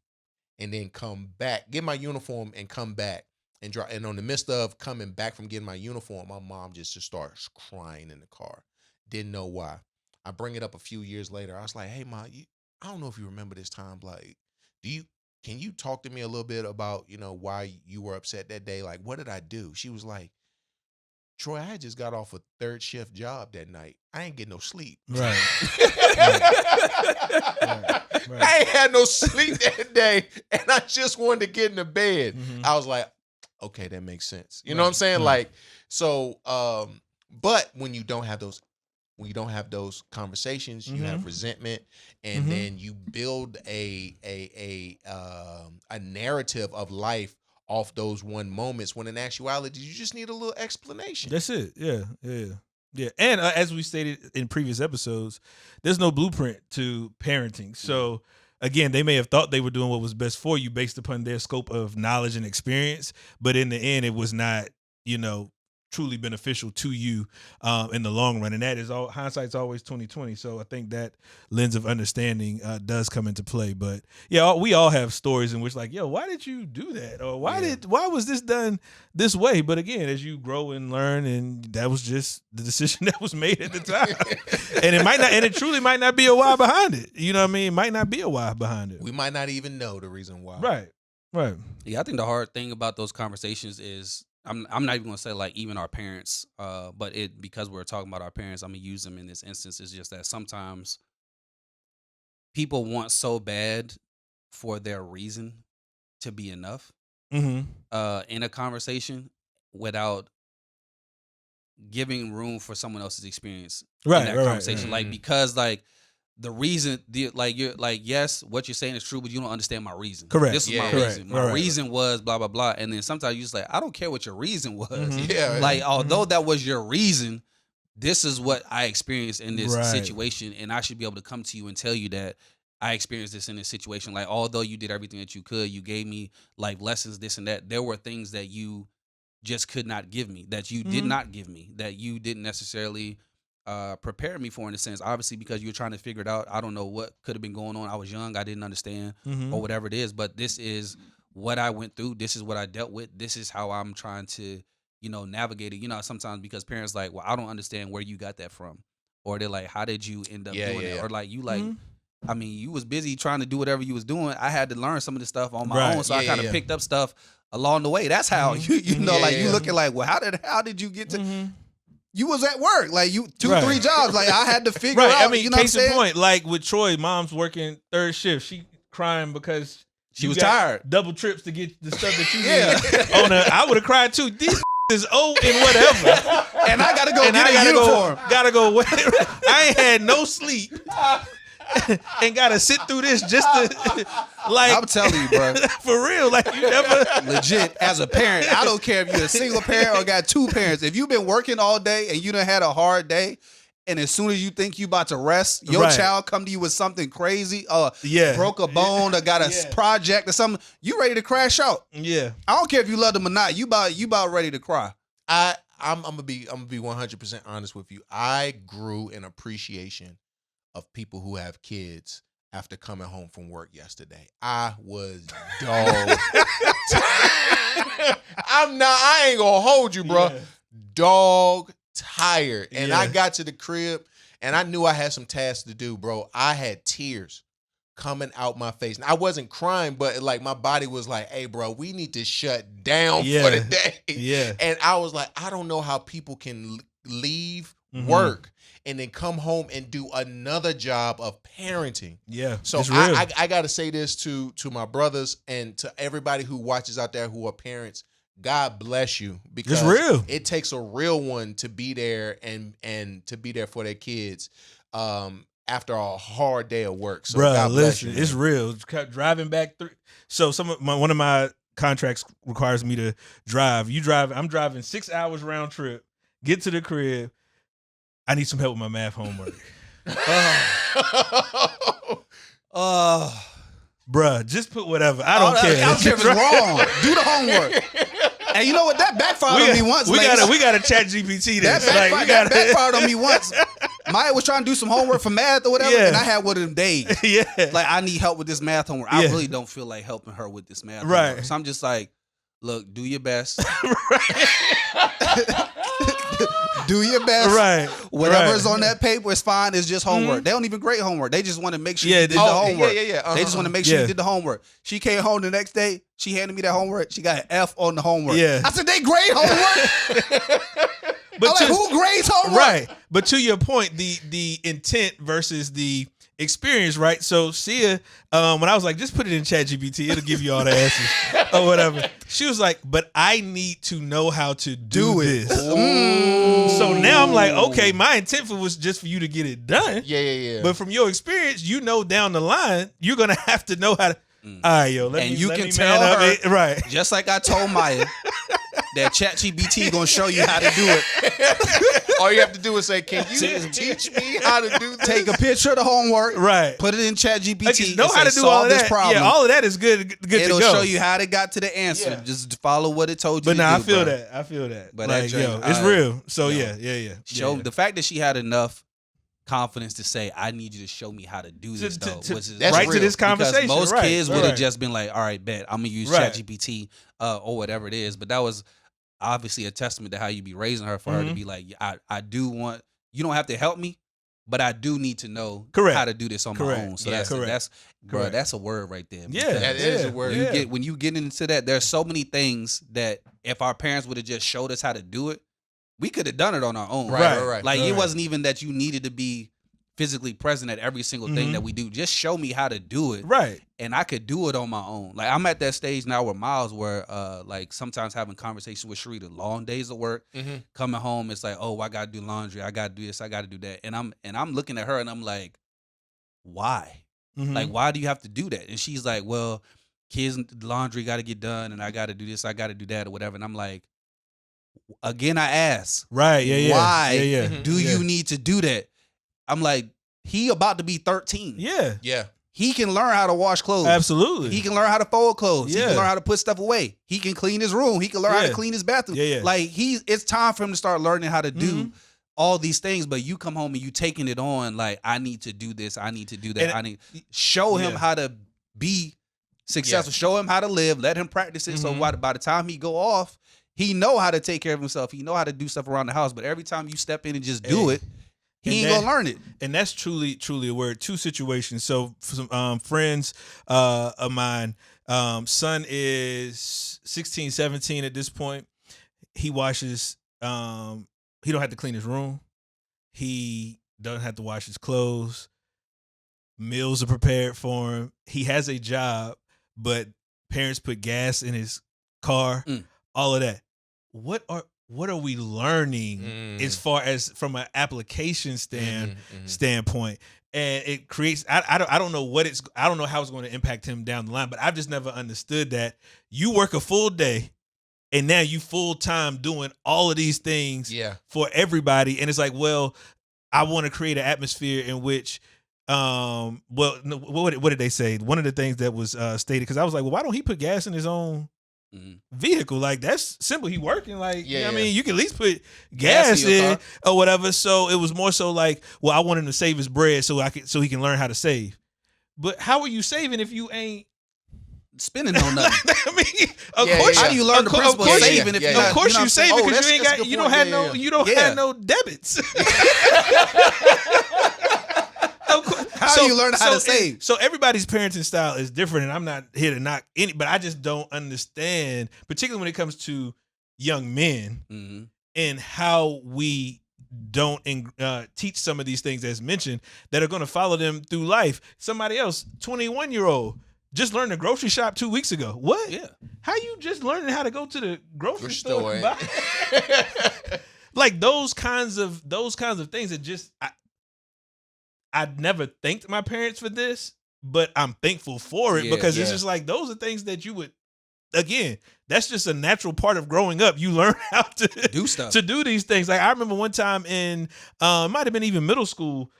and then come back, get my uniform and come back and drive. And on the midst of coming back from getting my uniform, my mom just starts crying in the car. Didn't know why. I bring it up a few years later. I was like, hey, Ma, I don't know if you remember this time. Like, can you talk to me a little bit about, why you were upset that day? Like, what did I do? She was like, Troy, I had just got off a third shift job that night. I ain't getting no sleep. Right. Right. I ain't had no sleep that day, and I just wanted to get in the bed. I was like, okay, that makes sense. You know what I'm saying? Like, so, but when you don't have those conversations, you have resentment, and then you build a narrative of life off those one moments, when in actuality you just need a little explanation. That's it. Yeah. And as we stated in previous episodes, there's no blueprint to parenting. So again, they may have thought they were doing what was best for you based upon their scope of knowledge and experience, but in the end it was not, truly beneficial to you in the long run. And that is all, hindsight's always 20/20. So I think that lens of understanding does come into play. But yeah, we all have stories in which like, yo, why did you do that? Or why was this done this way? But again, as you grow and learn, and that was just the decision that was made at the time. And it truly might not be a why behind it. You know what I mean? It might not be a why behind it. We might not even know the reason why. Right. Yeah, I think the hard thing about those conversations is I'm not even gonna say like even our parents, but because we're talking about our parents, I'm gonna use them in this instance. It's just that sometimes people want so bad for their reason to be enough in a conversation without giving room for someone else's experience in that conversation. Like, because like the reason, yes, what you're saying is true, but you don't understand my reason. Correct. This is my reason. My reason was blah, blah, blah. And then sometimes you just like, I don't care what your reason was. Yeah. Like, although that was your reason, this is what I experienced in this situation. And I should be able to come to you and tell you that I experienced this in this situation. Like, although you did everything that you could, you gave me like lessons, this and that. There were things that you just could not give me, that you did not give me, that you didn't necessarily prepare me for, in a sense, obviously, because you were trying to figure it out. I don't know what could have been going on. I was young. I didn't understand or whatever it is, but this is what I went through. This is what I dealt with. This is how I'm trying to, navigate it. Sometimes because parents like, well, I don't understand where you got that from. Or they're like, how did you end up doing that? Or like, you like, I mean, you was busy trying to do whatever you was doing. I had to learn some of this stuff on my own. So I kind of picked up stuff along the way. That's how you looking like, well, how did you get to, you was at work, like you 2-3 jobs. Like I had to figure out. I mean, case in point, like with Troy, mom's working third shift. She crying because she was tired. Double trips to get the stuff that you need. I would have cried too. These is old and whatever, and I gotta go get a uniform. Gotta go. I ain't had no sleep. And gotta sit through this just to like. I'm telling you, bro, for real. Like you never legit as a parent. I don't care if you're a single parent or got two parents. If you've been working all day and you done had a hard day, and as soon as you think you about to rest, your Right. child come to you with something crazy, Yeah. broke a bone or got a Yeah. project or something, you ready to crash out. Yeah. I don't care if you love them or not. You about ready to cry. I'm gonna be 100% honest with you. I grew an appreciation of people who have kids after coming home from work yesterday. I was dog. I ain't gonna hold you, bro. Yeah. Dog tired. And Yeah. I got to the crib and I knew I had some tasks to do, bro. I had tears coming out my face. And I wasn't crying, but like my body was like, hey, bro, we need to shut down for Yeah. the day. Yeah. And I was like, I don't know how people can leave Mhm. work and then come home and do another job of parenting. Yeah. So It's real. I got to say this to my brothers and to everybody who watches out there who are parents. God bless you, because real. it takes a real one to be there and to be there for their kids after a hard day of work. So Bruh, God bless listen, you, it's man. real. Driving back through. So one of my contracts requires me to drive. I'm driving 6 hours round trip. Get to the crib. I need some help with my math homework. Bruh, just put whatever. I don't care. I don't care if it's wrong. Do the homework. And you know what? That backfired on me once. We ladies. got to chat GPT That this. Like, backfired, that backfired on me once. Maya was trying to do some homework for math or whatever, Yeah. and I had one of them days. Yeah. Like, I need help with this math homework. I Yeah. really don't feel like helping her with this math Right. homework. So I'm just like, look, do your best. Do your best. Right. Whatever's Right. on that paper is fine. It's just homework. They don't even grade homework. They just want to make sure Yeah, you did the oh, homework. yeah. They just want to make sure Yeah. you did the homework. She came home the next day. She handed me that homework. She got an F on the homework. Yeah. I said, they grade homework? But I'm like, who grades homework? Right. But to your point, the intent versus the experience, right? So Sia, when I was like, just put it in ChatGPT, it'll give you all the answers or whatever. She was like, but I need to know how to do it. this. So now I'm like, okay, my intent was just for you to get it done. Yeah. But from your experience, you know down the line, you're gonna have to know how to. All right, yo, let And me you let can me tell man up. her- Right. Just like I told Maya, that ChatGPT gonna show you how to do it. All you have to do is say, can you teach me how to do this? Take a picture of the homework, Right. put it in ChatGPT. Like, know and how to say, do all solve of this that. problem. Yeah, all of that is good It'll to go. show you how they got to the answer. Yeah. Just follow what it told you But to nah, do. I feel bro. that. I feel that. But Like, that joint, yo, it's real. So yo, yeah. Show Yeah. the fact that she had enough confidence to say, I need you to show me how to do this, though. to- which is That's right real. to this conversation. Because most right, kids would right. have just been like, all right, bet, I'm going to use Right. ChatGPT or whatever it is. But that was obviously a testament to how you be raising her for her to be like, I do want, you don't have to help me, but I do need to know Correct. how to do this on Correct. my own. So Yeah, that's, correct. bro, Correct. that's a word right there. Yeah, because That is a word. Yeah. when you get into that, there's so many things that if our parents would have just showed us how to do it, we could have done it on our own. Right. Like Right. it wasn't even that you needed to be physically present at every single thing Mhm. that we do. Just show me how to do it, Right. and I could do it on my own. Like I'm at that stage now with Miles where like sometimes having conversations with Sharita, long days of work, Mhm. coming home, it's like, oh, I gotta do laundry, I gotta do this, I gotta do that. And I'm looking at her and I'm like, why? Mhm. Like, why do you have to do that? And she's like, well, kids laundry gotta get done, and I gotta do this, I gotta do that, or whatever. And I'm like, again, I ask, Right. Yeah. why Yeah. Mhm. do you need to do that? I'm like, he about to be 13. Yeah. Yeah. He can learn how to wash clothes. Absolutely. He can learn how to fold clothes. He Yeah. can learn how to put stuff away. He can clean his room. He can learn how Yeah. to clean his bathroom. Yeah. Like it's time for him to start learning how to do Mhm. all these things. But you come home and you taking it on like, I need to do this. I need to do that. And- I need show him Yeah. how to be successful. Show him how to live. Let him practice it. So Mhm. by the time he go off, he know how to take care of himself. He know how to do stuff around the house. But every time you step in and just do Hey. it, he And ain't that- gonna learn it. And that's truly a word. Two situations. So for some friends of mine, son is 16, 17 at this point. He washes, he don't have to clean his room. He doesn't have to wash his clothes. Meals are prepared for him. He has a job, but parents put gas in his car, all of that. What are we learning as far as from an application standpoint? And it creates I don't know I don't know how it's going to impact him down the line, but I've just never understood that you work a full day and now you full time doing all of these things Yeah. for everybody. And it's like, well, I want to create an atmosphere in which, what did they say? One of the things that was stated, because I was like, well, why don't he put gas in his own vehicle? Like, that's simple. He working. Like, I mean, you can at least put gas in or whatever. So it was more so like, well, I want him to save his bread so he can learn how to save. But how are you saving if you ain't spending on nothing? I mean, of course, how do you learn the principle of saving? If of course you save because you ain't got, you don't have no, you don't have no debits. How do you learn how to save? So everybody's parenting style is different, and I'm not here to knock any, but I just don't understand, particularly when it comes to young men and how we don't teach some of these things as mentioned that are going to follow them through life. Somebody else, 21-year-old, just learned to grocery shop 2 weeks ago. What? Yeah. How you just learning how to go to the grocery store and buy? Like those kinds of things that just I'd never thanked my parents for this, but I'm thankful for it because it's just like those are things that you would, again, that's just a natural part of growing up. You learn how to do stuff, to do these things. Like I remember one time in, it might have been even middle school,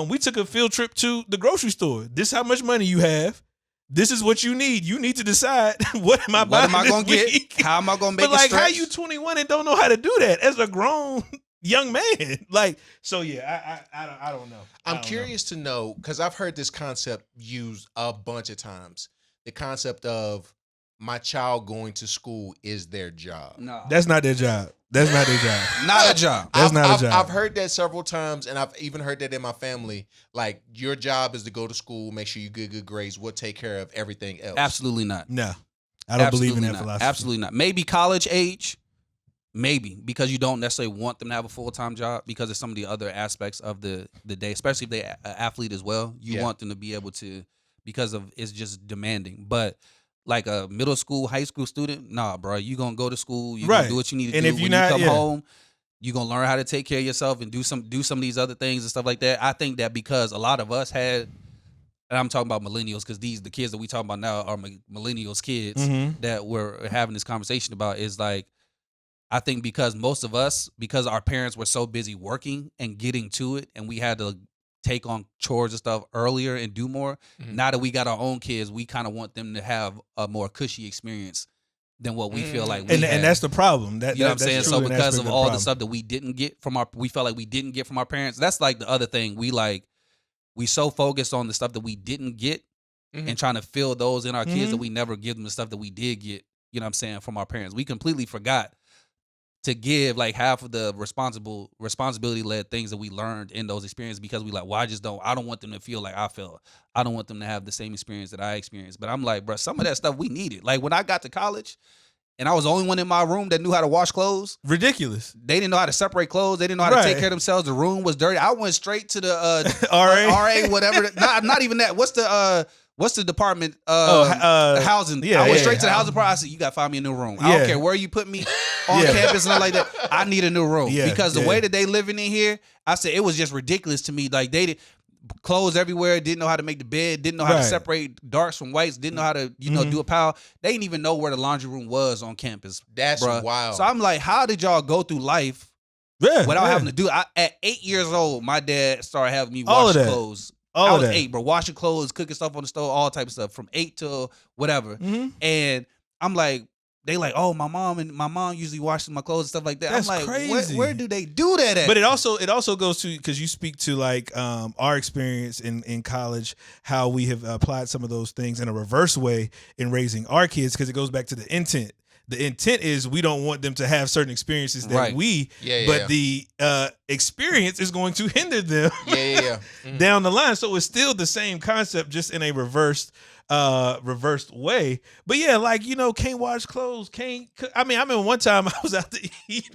we took a field trip to the grocery store. This is how much money you have. This is what you need. You need to decide what am I buying this gonna week? Get? How am I gonna make but like, it stretch? how you 21 and don't know how to do that as a grown young man? Like, so yeah, I don't know. I'm curious to know, because I've heard this concept used a bunch of times. The concept of my child going to school is their job. No, that's not their job. That's not their job. Not a job. That's not a job. I've heard that several times, and I've even heard that in my family. Like, your job is to go to school, make sure you get good grades. We'll take care of everything else. Absolutely not. No, I don't believe in that philosophy. Absolutely not. Maybe college age, maybe, because you don't necessarily want them to have a full-time job because of some of the other aspects of the day, especially if they're an athlete as well. You want them to be able to, because of it's just demanding. But like a middle school, high school student, nah, bro, you gonna go to school, you gonna do what you need to do. If when you come home, you gonna learn how to take care of yourself and do some of these other things and stuff like that. I think that because a lot of us had, and I'm talking about millennials because the kids that we talking about now are millennials kids that we're having this conversation about, is like, I think because most of us, because our parents were so busy working and getting to it, and we had to take on chores and stuff earlier and do more. Now that we got our own kids, we kind of want them to have a more cushy experience than what we feel like we had. And that's the problem. You know what I'm saying? So because of all the stuff that we felt like we didn't get from our parents, that's like the other thing. We so focused on the stuff that we didn't get and trying to fill those in our kids that we never give them the stuff that we did get, you know what I'm saying, from our parents. We completely forgot to give like half of the responsibility led things that we learned in those experiences because we like, well, I don't want them to feel like I felt. I don't want them to have the same experience that I experienced. But I'm like, bro, some of that stuff we needed. Like when I got to college and I was the only one in my room that knew how to wash clothes. Ridiculous. They didn't know how to separate clothes. They didn't know how to take care of themselves. The room was dirty. I went straight to the RA, whatever. Not even that. What's the department? Housing. Yeah, I went straight to the housing department. I said, you got to find me a new room. I don't care where you put me on campus and all like that. I need a new room because the way that they living in here, I said it was just ridiculous to me. Like they did clothes everywhere, didn't know how to make the bed, didn't know how to separate darks from whites, didn't know how to do a pile. They didn't even know where the laundry room was on campus. That's wild. So I'm like, how did y'all go through life without having to do? At 8 years old, my dad started having me wash clothes. I was 8, bro. Washing clothes, cooking stuff on the stove, all type of stuff from 8 to whatever. And I'm like, they like, oh, my mom usually washes my clothes and stuff like that. That's I'm like, crazy. Where do they do that at? But it also goes to, because you speak to like our experience in college, how we have applied some of those things in a reverse way in raising our kids, because it goes back to the intent. The intent is we don't want them to have certain experiences that but the experience is going to hinder them down the line. So it's still the same concept, just in a reversed way. But yeah, like, can't wash clothes, can't cook. I mean, I remember one time I was out to eat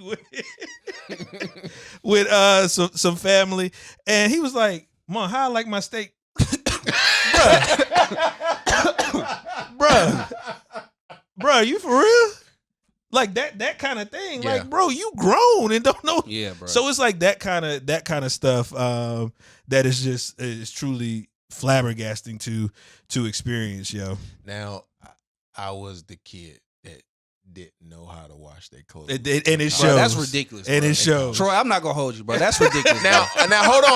with some family, and he was like, Mom, how I like my steak? Bruh, you for real? Like that kind of thing. Yeah. Like, bro, you grown and don't know. Yeah, bro. So it's like that kind of stuff that is truly flabbergasting to experience, yo. Now, I was the kid that didn't know how to wash their clothes. And it shows. Bro, that's ridiculous. And bro. it shows. Hold I'm not gonna hold you, bro. That's ridiculous. Now hold on.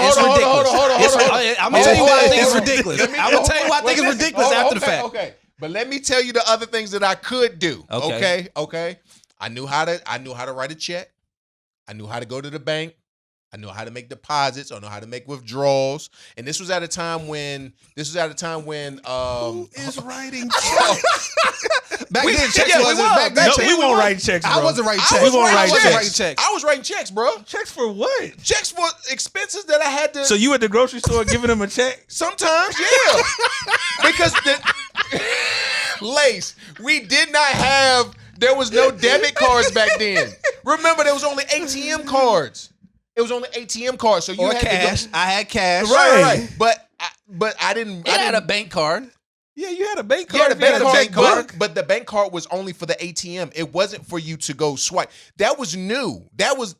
I'm gonna tell you why I think it's Hold on. ridiculous. Let me- I'm gonna tell you why I think it's ridiculous after the fact. Okay, but let me tell you the other things that I could do. Okay. I knew how to write a check. I knew how to go to the bank. I knew how to make deposits. I know how to make withdrawals. And this was at a time when Who is writing Back then, checks yeah, we wasn't. was. Back then, No, checks we won't was- write checks, bro. I wasn't writing I checks. was We won't writing write checks. checks. I was writing checks, bro. Checks for what? Checks for expenses that I had to. So you at the grocery store giving them a check? Sometimes, yeah. Because Lace, we did not have. There was no debit cards back then. Remember, there was only ATM cards. It was only ATM cards, so you Or had cash. to go. I had cash. Right. But I didn't. It had a bank card. Yeah, you had a bank Yeah, card. the if you had bank a card, bank card. but the bank card was only for the ATM. It wasn't for you to go swipe. That was new. That was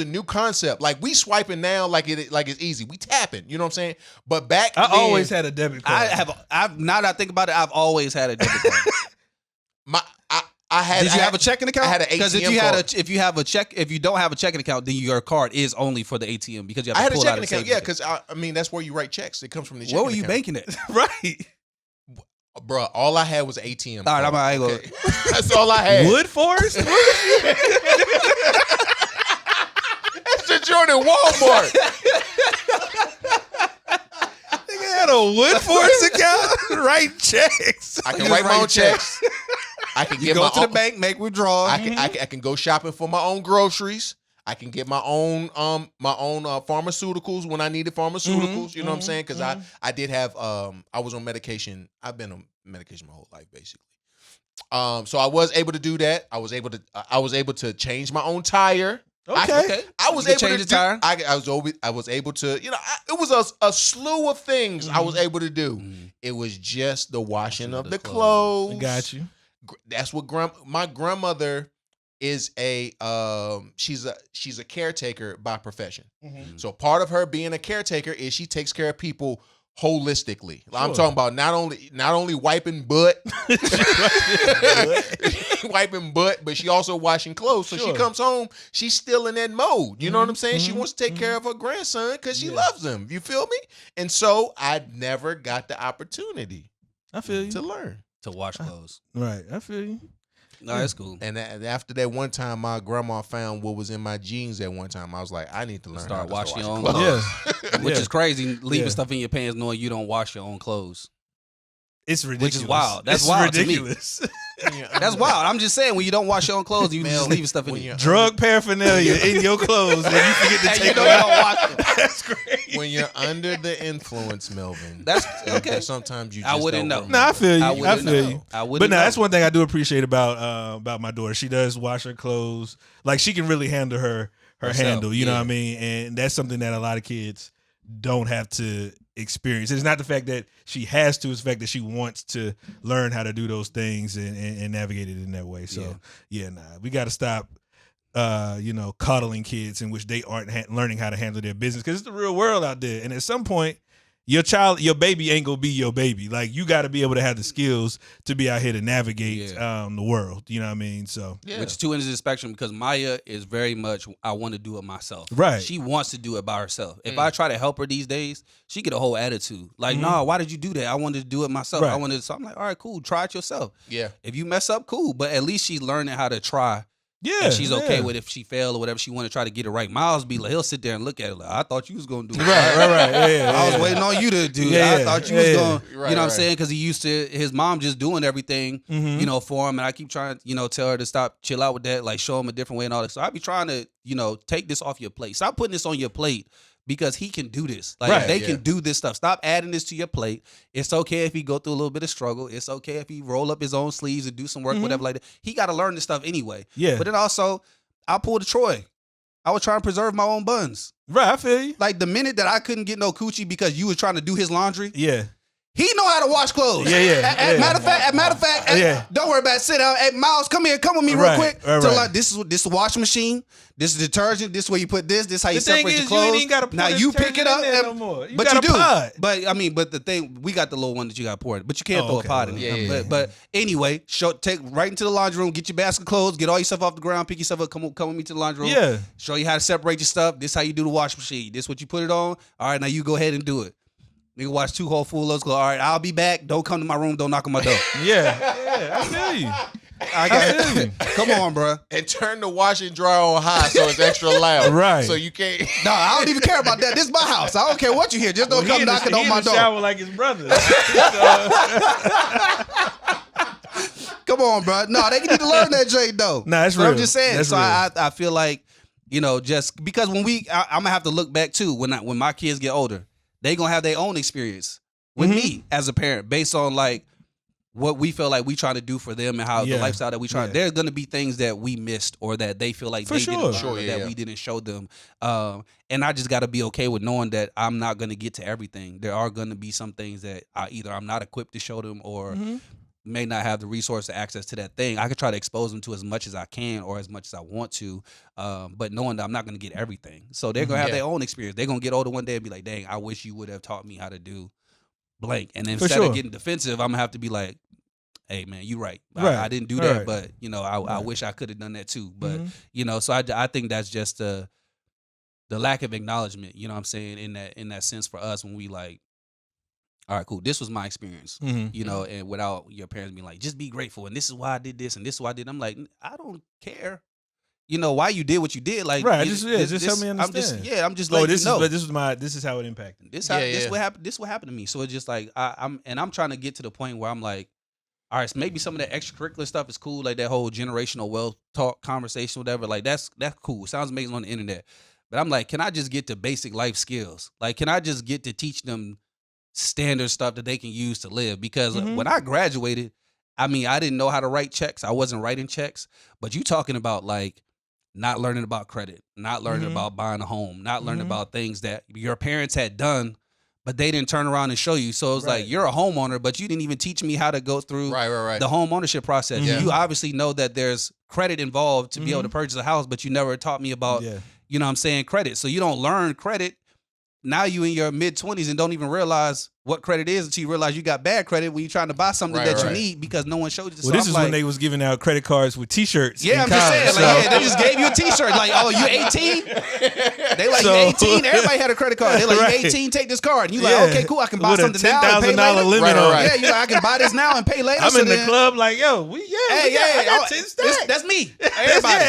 a new concept. Like we swiping now, like it's easy. We tapping. You know what I'm saying? But back I then, always had a debit card. I've now that I think about it, I've always had a debit card. I had. Did you have a checking account? I had an Because ATM if you card. if you don't have a checking account, then your card is only for the ATM because you have I to had a pull out checking a account. savings Yeah, account. because that's where you write checks. It comes from the checking Where were you account. banking it? Right. Bruh, all I had was an ATM. All right, card, I ain't gonna- okay? That's all I had. Wood Forest? That's the Jordan Walmart. Nigga had a Wood Forest account? Write checks. I can You write my write own checks. I can You get go my to the own, bank, make withdrawals. I can go shopping for my own groceries. I can get my own pharmaceuticals when I needed pharmaceuticals. You know what I'm saying? Because I did have I was on medication. I've been on medication my whole life basically. So I was able to do that. I was able to change my own tire. Okay. I was You able can to change the do, tire? I was able to, it was a slew of things I was able to do. Mhm. It was just the washing of the I clothes. got you. That's what my grandmother is she's a caretaker by profession. So part of her being a caretaker is she takes care of people holistically. I'm Sure. talking about not only wiping butt, wiping butt, but she also washing clothes. So she Sure. comes home, she's still in that mode. You know what I'm saying? She wants to take care of her grandson because she loves him. You feel me? And so I never got the opportunity I feel you. to learn. to wash clothes. Right. I feel you. No, that's cool. And after that one time, my grandma found what was in my jeans at one time. I was like, I need to learn Start how to washing your own clothes. Yeah. Which Yeah. is crazy, leaving Yeah. stuff in your pants knowing you don't wash your own clothes. It's ridiculous. Which is wild. That's It's wild to me. ridiculous. That's wild. I'm just saying, when you don't wash your own clothes, you just leaving stuff in when you. you're Drug paraphernalia in your clothes and you forget to And take you know them you out. don't wash them. That's crazy. when you're under the influence, Melvin. That's okay. Sometimes you I just don't don't know. remember. No, I feel you. I I, wouldn't feel know. you. I wouldn't But no, know. that's one thing I do appreciate about my daughter. She does wash her clothes. Like she can really handle her Herself, handle. You know yeah. what I mean? And that's something that a lot of kids don't have to experience. It's not the fact that she has to, it's the fact that she wants to learn how to do those things and navigate it in that way. So we got to stop coddling kids in which they aren't learning how to handle their business, because it's the real world out there. And at some point, your baby ain't gonna be your baby. Like, you got to be able to have the skills to be out here to navigate the world. You know what I mean? So Which is two ends of the spectrum, because Maya is very much, I want to do it myself. Right. She wants to do it by herself. If I try to help her these days, she get a whole attitude. Like, nah, why did you do that? I wanted to do it myself. Right. So I'm like, all right, cool. Try it yourself. Yeah. If you mess up, cool. But at least she's learning how to try. yeah, And she's okay yeah. with if she fail or whatever. She want to try to get it right. Miles be like, he'll sit there and look at it like, I thought you was going to do it. Right. Yeah, I was yeah. waiting on you to do it. Yeah, I thought you was yeah. going, Right, you know what I'm right. saying? Because he used to, his mom just doing everything, Mhm. for him. And I keep trying to, tell her to stop, chill out with that, like show him a different way and all that. So I be trying to, take this off your plate. Stop putting this on your plate, because he can do this. Like, Right, they yeah. can do this stuff. Stop adding this to your plate. It's okay if he go through a little bit of struggle. It's okay if he roll up his own sleeves and do some work, whatever like that. He got to learn this stuff anyway. Yeah. But then also, I pulled a Troy. I was trying to preserve my own buns. Right, I feel you. Like, the minute that I couldn't get no coochie because you was trying to do his laundry, Yeah. He know how to wash clothes. Yeah. Matter of fact, don't worry about it. Sit down. Hey, Miles, come here. Come with me real quick. Right. So like, this is the washing machine. This is detergent. This is where you put this. This is how you separate your clothes. You ain't even gotta now you pick it up. No more. But you do. But I mean, but the thing, we got the little one that you got poured. But you can't throw a pot in it. But anyway, take right into the laundry room. Get your basket of clothes. Get all your stuff off the ground. Pick yourself up. Come with me to the laundry room. Yeah. Show you how to separate your stuff. This is how you do the washing machine. This is what you put it on. All right, now you go ahead and do it. Nigga watch 2 whole full loads. Go, all right, I'll be back. Don't come to my room. Don't knock on my door. Yeah, I feel you. I feel you. Come on, bro. And turn the washer and dryer on high so it's extra loud. Right. So you can't. No, I don't even care about that. This is my house. I don't care what you hear. Just don't come knocking on my door. Shower like his brother. Come on, bro. No, they need to learn that, Jay, though. Nah, that's real. I'm just saying. That's so real. I feel like, just because when I'm gonna have to look back too when my kids get older, they gonna have their own experience with me as a parent based on like what we feel like we trying to do for them and how the lifestyle that we try. There's gonna be things that we missed or that they feel like didn't learn, that we didn't show them. And I just gotta be okay with knowing that I'm not gonna get to everything. There are gonna be some things that either I'm not equipped to show them or may not have the resource or access to that thing. I could try to expose them to as much as I can or as much as I want to, but knowing that I'm not going to get everything. So they're going to have their own experience. They're going to get older one day and be like, dang, I wish you would have taught me how to do blank. And then instead of getting defensive, I'm going to have to be like, hey, man, you're right. I didn't do that, but, I wish I could have done that too. But, so I think that's just the lack of acknowledgement, you know what I'm saying, in that sense for us when we like, all right, cool. This was my experience, and without your parents being like, just be grateful. And this is why I did this and this is why I did. I'm like, I don't care. Why you did what you did. Like, right. Just help me understand. I'm just letting you know. But this is how it impacted. This what happened. This what happened to me. So it's just like, I'm trying to get to the point where I'm like, all right, so maybe some of that extracurricular stuff is cool. Like that whole generational wealth talk conversation, whatever. Like that's cool. It sounds amazing on the internet. But I'm like, can I just get to basic life skills? Like, can I just get to teach them standard stuff that they can use to live? Because when I graduated, I mean, I didn't know how to write checks. I wasn't writing checks. But you talking about like not learning about credit, not learning about buying a home, not learning about things that your parents had done, but they didn't turn around and show you. So it's like, you're a homeowner, but you didn't even teach me how to go through the home ownership process. You obviously know that there's credit involved to be able to purchase a house, but you never taught me about, you know what I'm saying, credit. So you don't learn credit. Now you in your mid-20s and don't even realize what credit is until you realize you got bad credit when you're trying to buy something that you need because no one showed you. Well, this is when they was giving out credit cards with T-shirts. Yeah, I'm just saying. Like, they just gave you a T-shirt. Like, oh, you 18? They like, you 18? Everybody had a credit card. They like, you 18? Take this card. And you like, okay, cool. I can buy with something now and pay $10,000 later. limit on it. Yeah, you like, I can buy this now and pay later. I'm in the club like, yo, I got 10 stacks. That's me. Everybody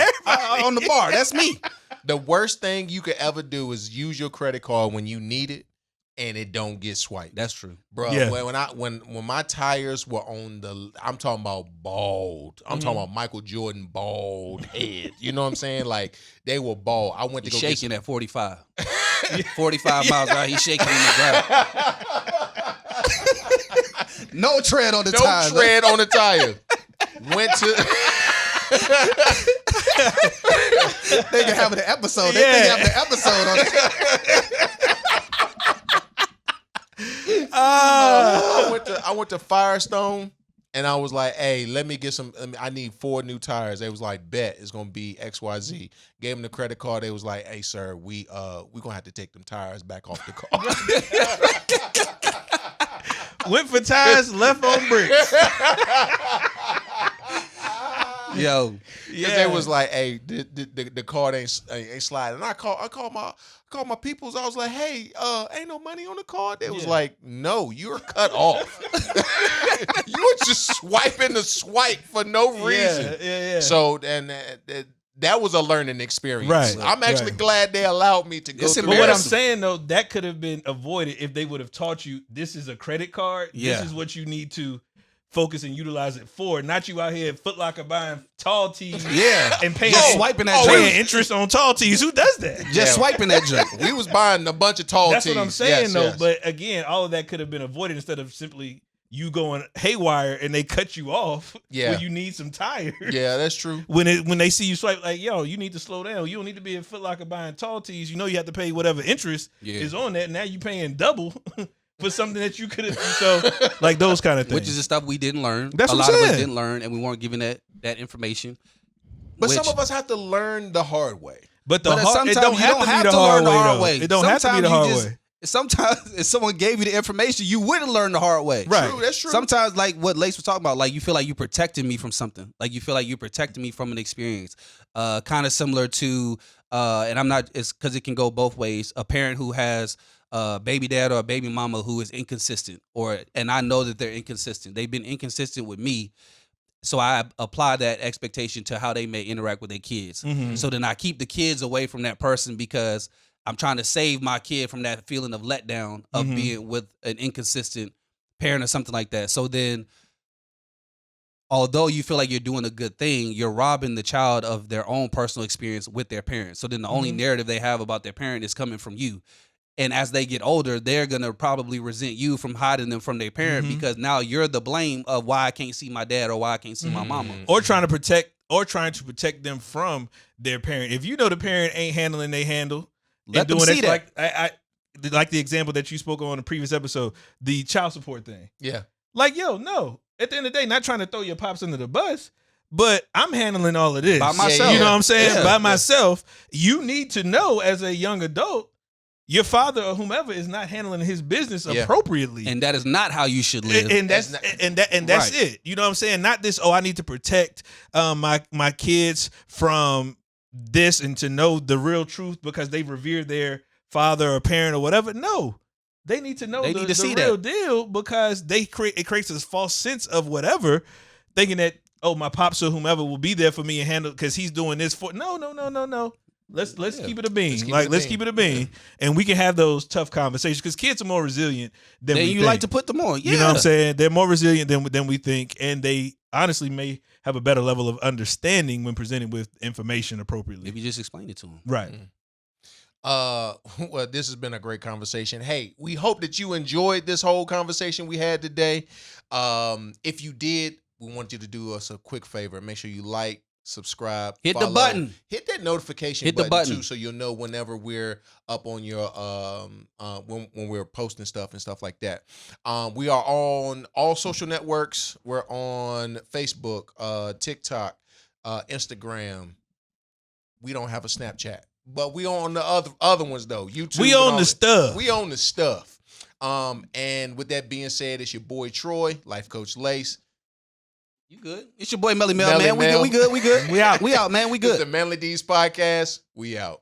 on the bar. That's me. The worst thing you could ever do is use your credit card when you need it and it don't get swiped. That's true, bro. Yeah. When my tires were on I'm talking about bald. I'm talking about Michael Jordan bald head. You know what I'm saying? Like they were bald. I went to go shaking at 45. 45 miles an hour. He's shaking in the ground. No tread on the tire. No tread on the tire. Went to. They can have an episode. They can have the episode on it. I went to Firestone and I was like, hey, let me get some. I need 4 new tires. They was like, bet it's gonna be XYZ. Gave them the credit card. They was like, hey, sir, we gonna have to take them tires back off the car. Went for tires, left on bricks. Yo, because they was like, hey, the card ain't sliding. And I called my peoples. I was like, hey, ain't no money on the card. They was like, no, you're cut off. You were just swiping the swipe for no reason. Yeah. So and that was a learning experience. Right. I'm actually glad they allowed me to go through. But what I'm saying though, that could have been avoided if they would have taught you this is a credit card. Yeah. This is what you need to focus and utilize it for. Not you out here at Foot Locker buying tall tees. And paying swiping that joint. Paying interest on tall tees. Who does that? Just swiping that joint. We was buying a bunch of tall That's tees. what I'm saying though. Yes. But again, all of that could have been avoided instead of simply you going haywire and they cut you off when you need some tires. Yeah, that's true. When they see you swipe, like, yo, you need to slow down. You don't need to be at Foot Locker buying tall tees. You know you have to pay whatever interest is on that. Now you paying double for something that you could have. So like those kind of things. Which is the stuff we didn't learn. That's a what lot I'm of us saying. didn't learn, and we weren't given that information. But which- some of us have to learn the hard way. But the But hard, sometimes it don't you have don't to be have the to hard learn the way. hard though. way. It don't have to be the Sometimes hard you just- way. Sometimes if someone gave you the information, you wouldn't learn the hard way. Right. True, that's true. Sometimes, like what Lace was talking about, like you feel like you protecting me from something. Like you feel like you protecting me from an experience. Kind of similar to, and I'm not, it's because it can go both ways. A parent who has a baby dad or a baby mama who is inconsistent, and I know that they're inconsistent. They've been inconsistent with me. So I apply that expectation to how they may interact with their kids. Mhm. So then I keep the kids away from that person because I'm trying to save my kid from that feeling of letdown of Mhm. being with an inconsistent parent or something like that. So then, although you feel like you're doing a good thing, you're robbing the child of their own personal experience with their parents. So then the only narrative they have about their parent is coming from you. And as they get older, they're going to probably resent you from hiding them from their parent because now you're the blame of why I can't see my dad or why I can't see my mama. Or trying to protect them from their parent. If you know the parent ain't handling they handle, Let and them doing see it, that. like the example that you spoke on the previous episode, the child support thing. Yeah. Like, yo, no. At the end of the day, not trying to throw your pops under the bus, but I'm handling all of this By myself. You know what I'm saying? Yeah. By myself. You need to know as a young adult, your father or whomever is not handling his business appropriately. And that is not how you should live. And that's Right. it. You know what I'm saying? Not this. Oh, I need to protect my kids from this and to know the real truth because they revere their father or parent or whatever. No, they need to know They the need to see real that. deal because it creates this false sense of whatever, thinking that my pops or whomever will be there for me and handle because he's doing this for. No. Let's keep it a bean. Let's keep it a bean, and we can have those tough conversations because kids are more resilient than then we you think. like to put them on. Yeah. You know what I'm saying? They're more resilient than we think, and they honestly may have a better level of understanding when presented with information appropriately. If you just explain it to them. Right. Well, this has been a great conversation. Hey, we hope that you enjoyed this whole conversation we had today. If you did, we want you to do us a quick favor. Make sure you like, subscribe, Hit the follow, button. hit that notification Hit the button. too, so you'll know whenever we're up on your when we're posting stuff and stuff like that. We are on all social networks. We're on Facebook, TikTok, Instagram. We don't have a Snapchat, but we on the other ones though. YouTube. We and own all the that. stuff. We own the stuff. And with that being said, it's your boy Troy, Life Coach Lace. You good? It's your boy Melly Mel, Melly man. Mel. We good. We out, man. We This is good. the Manly D's podcast. We out.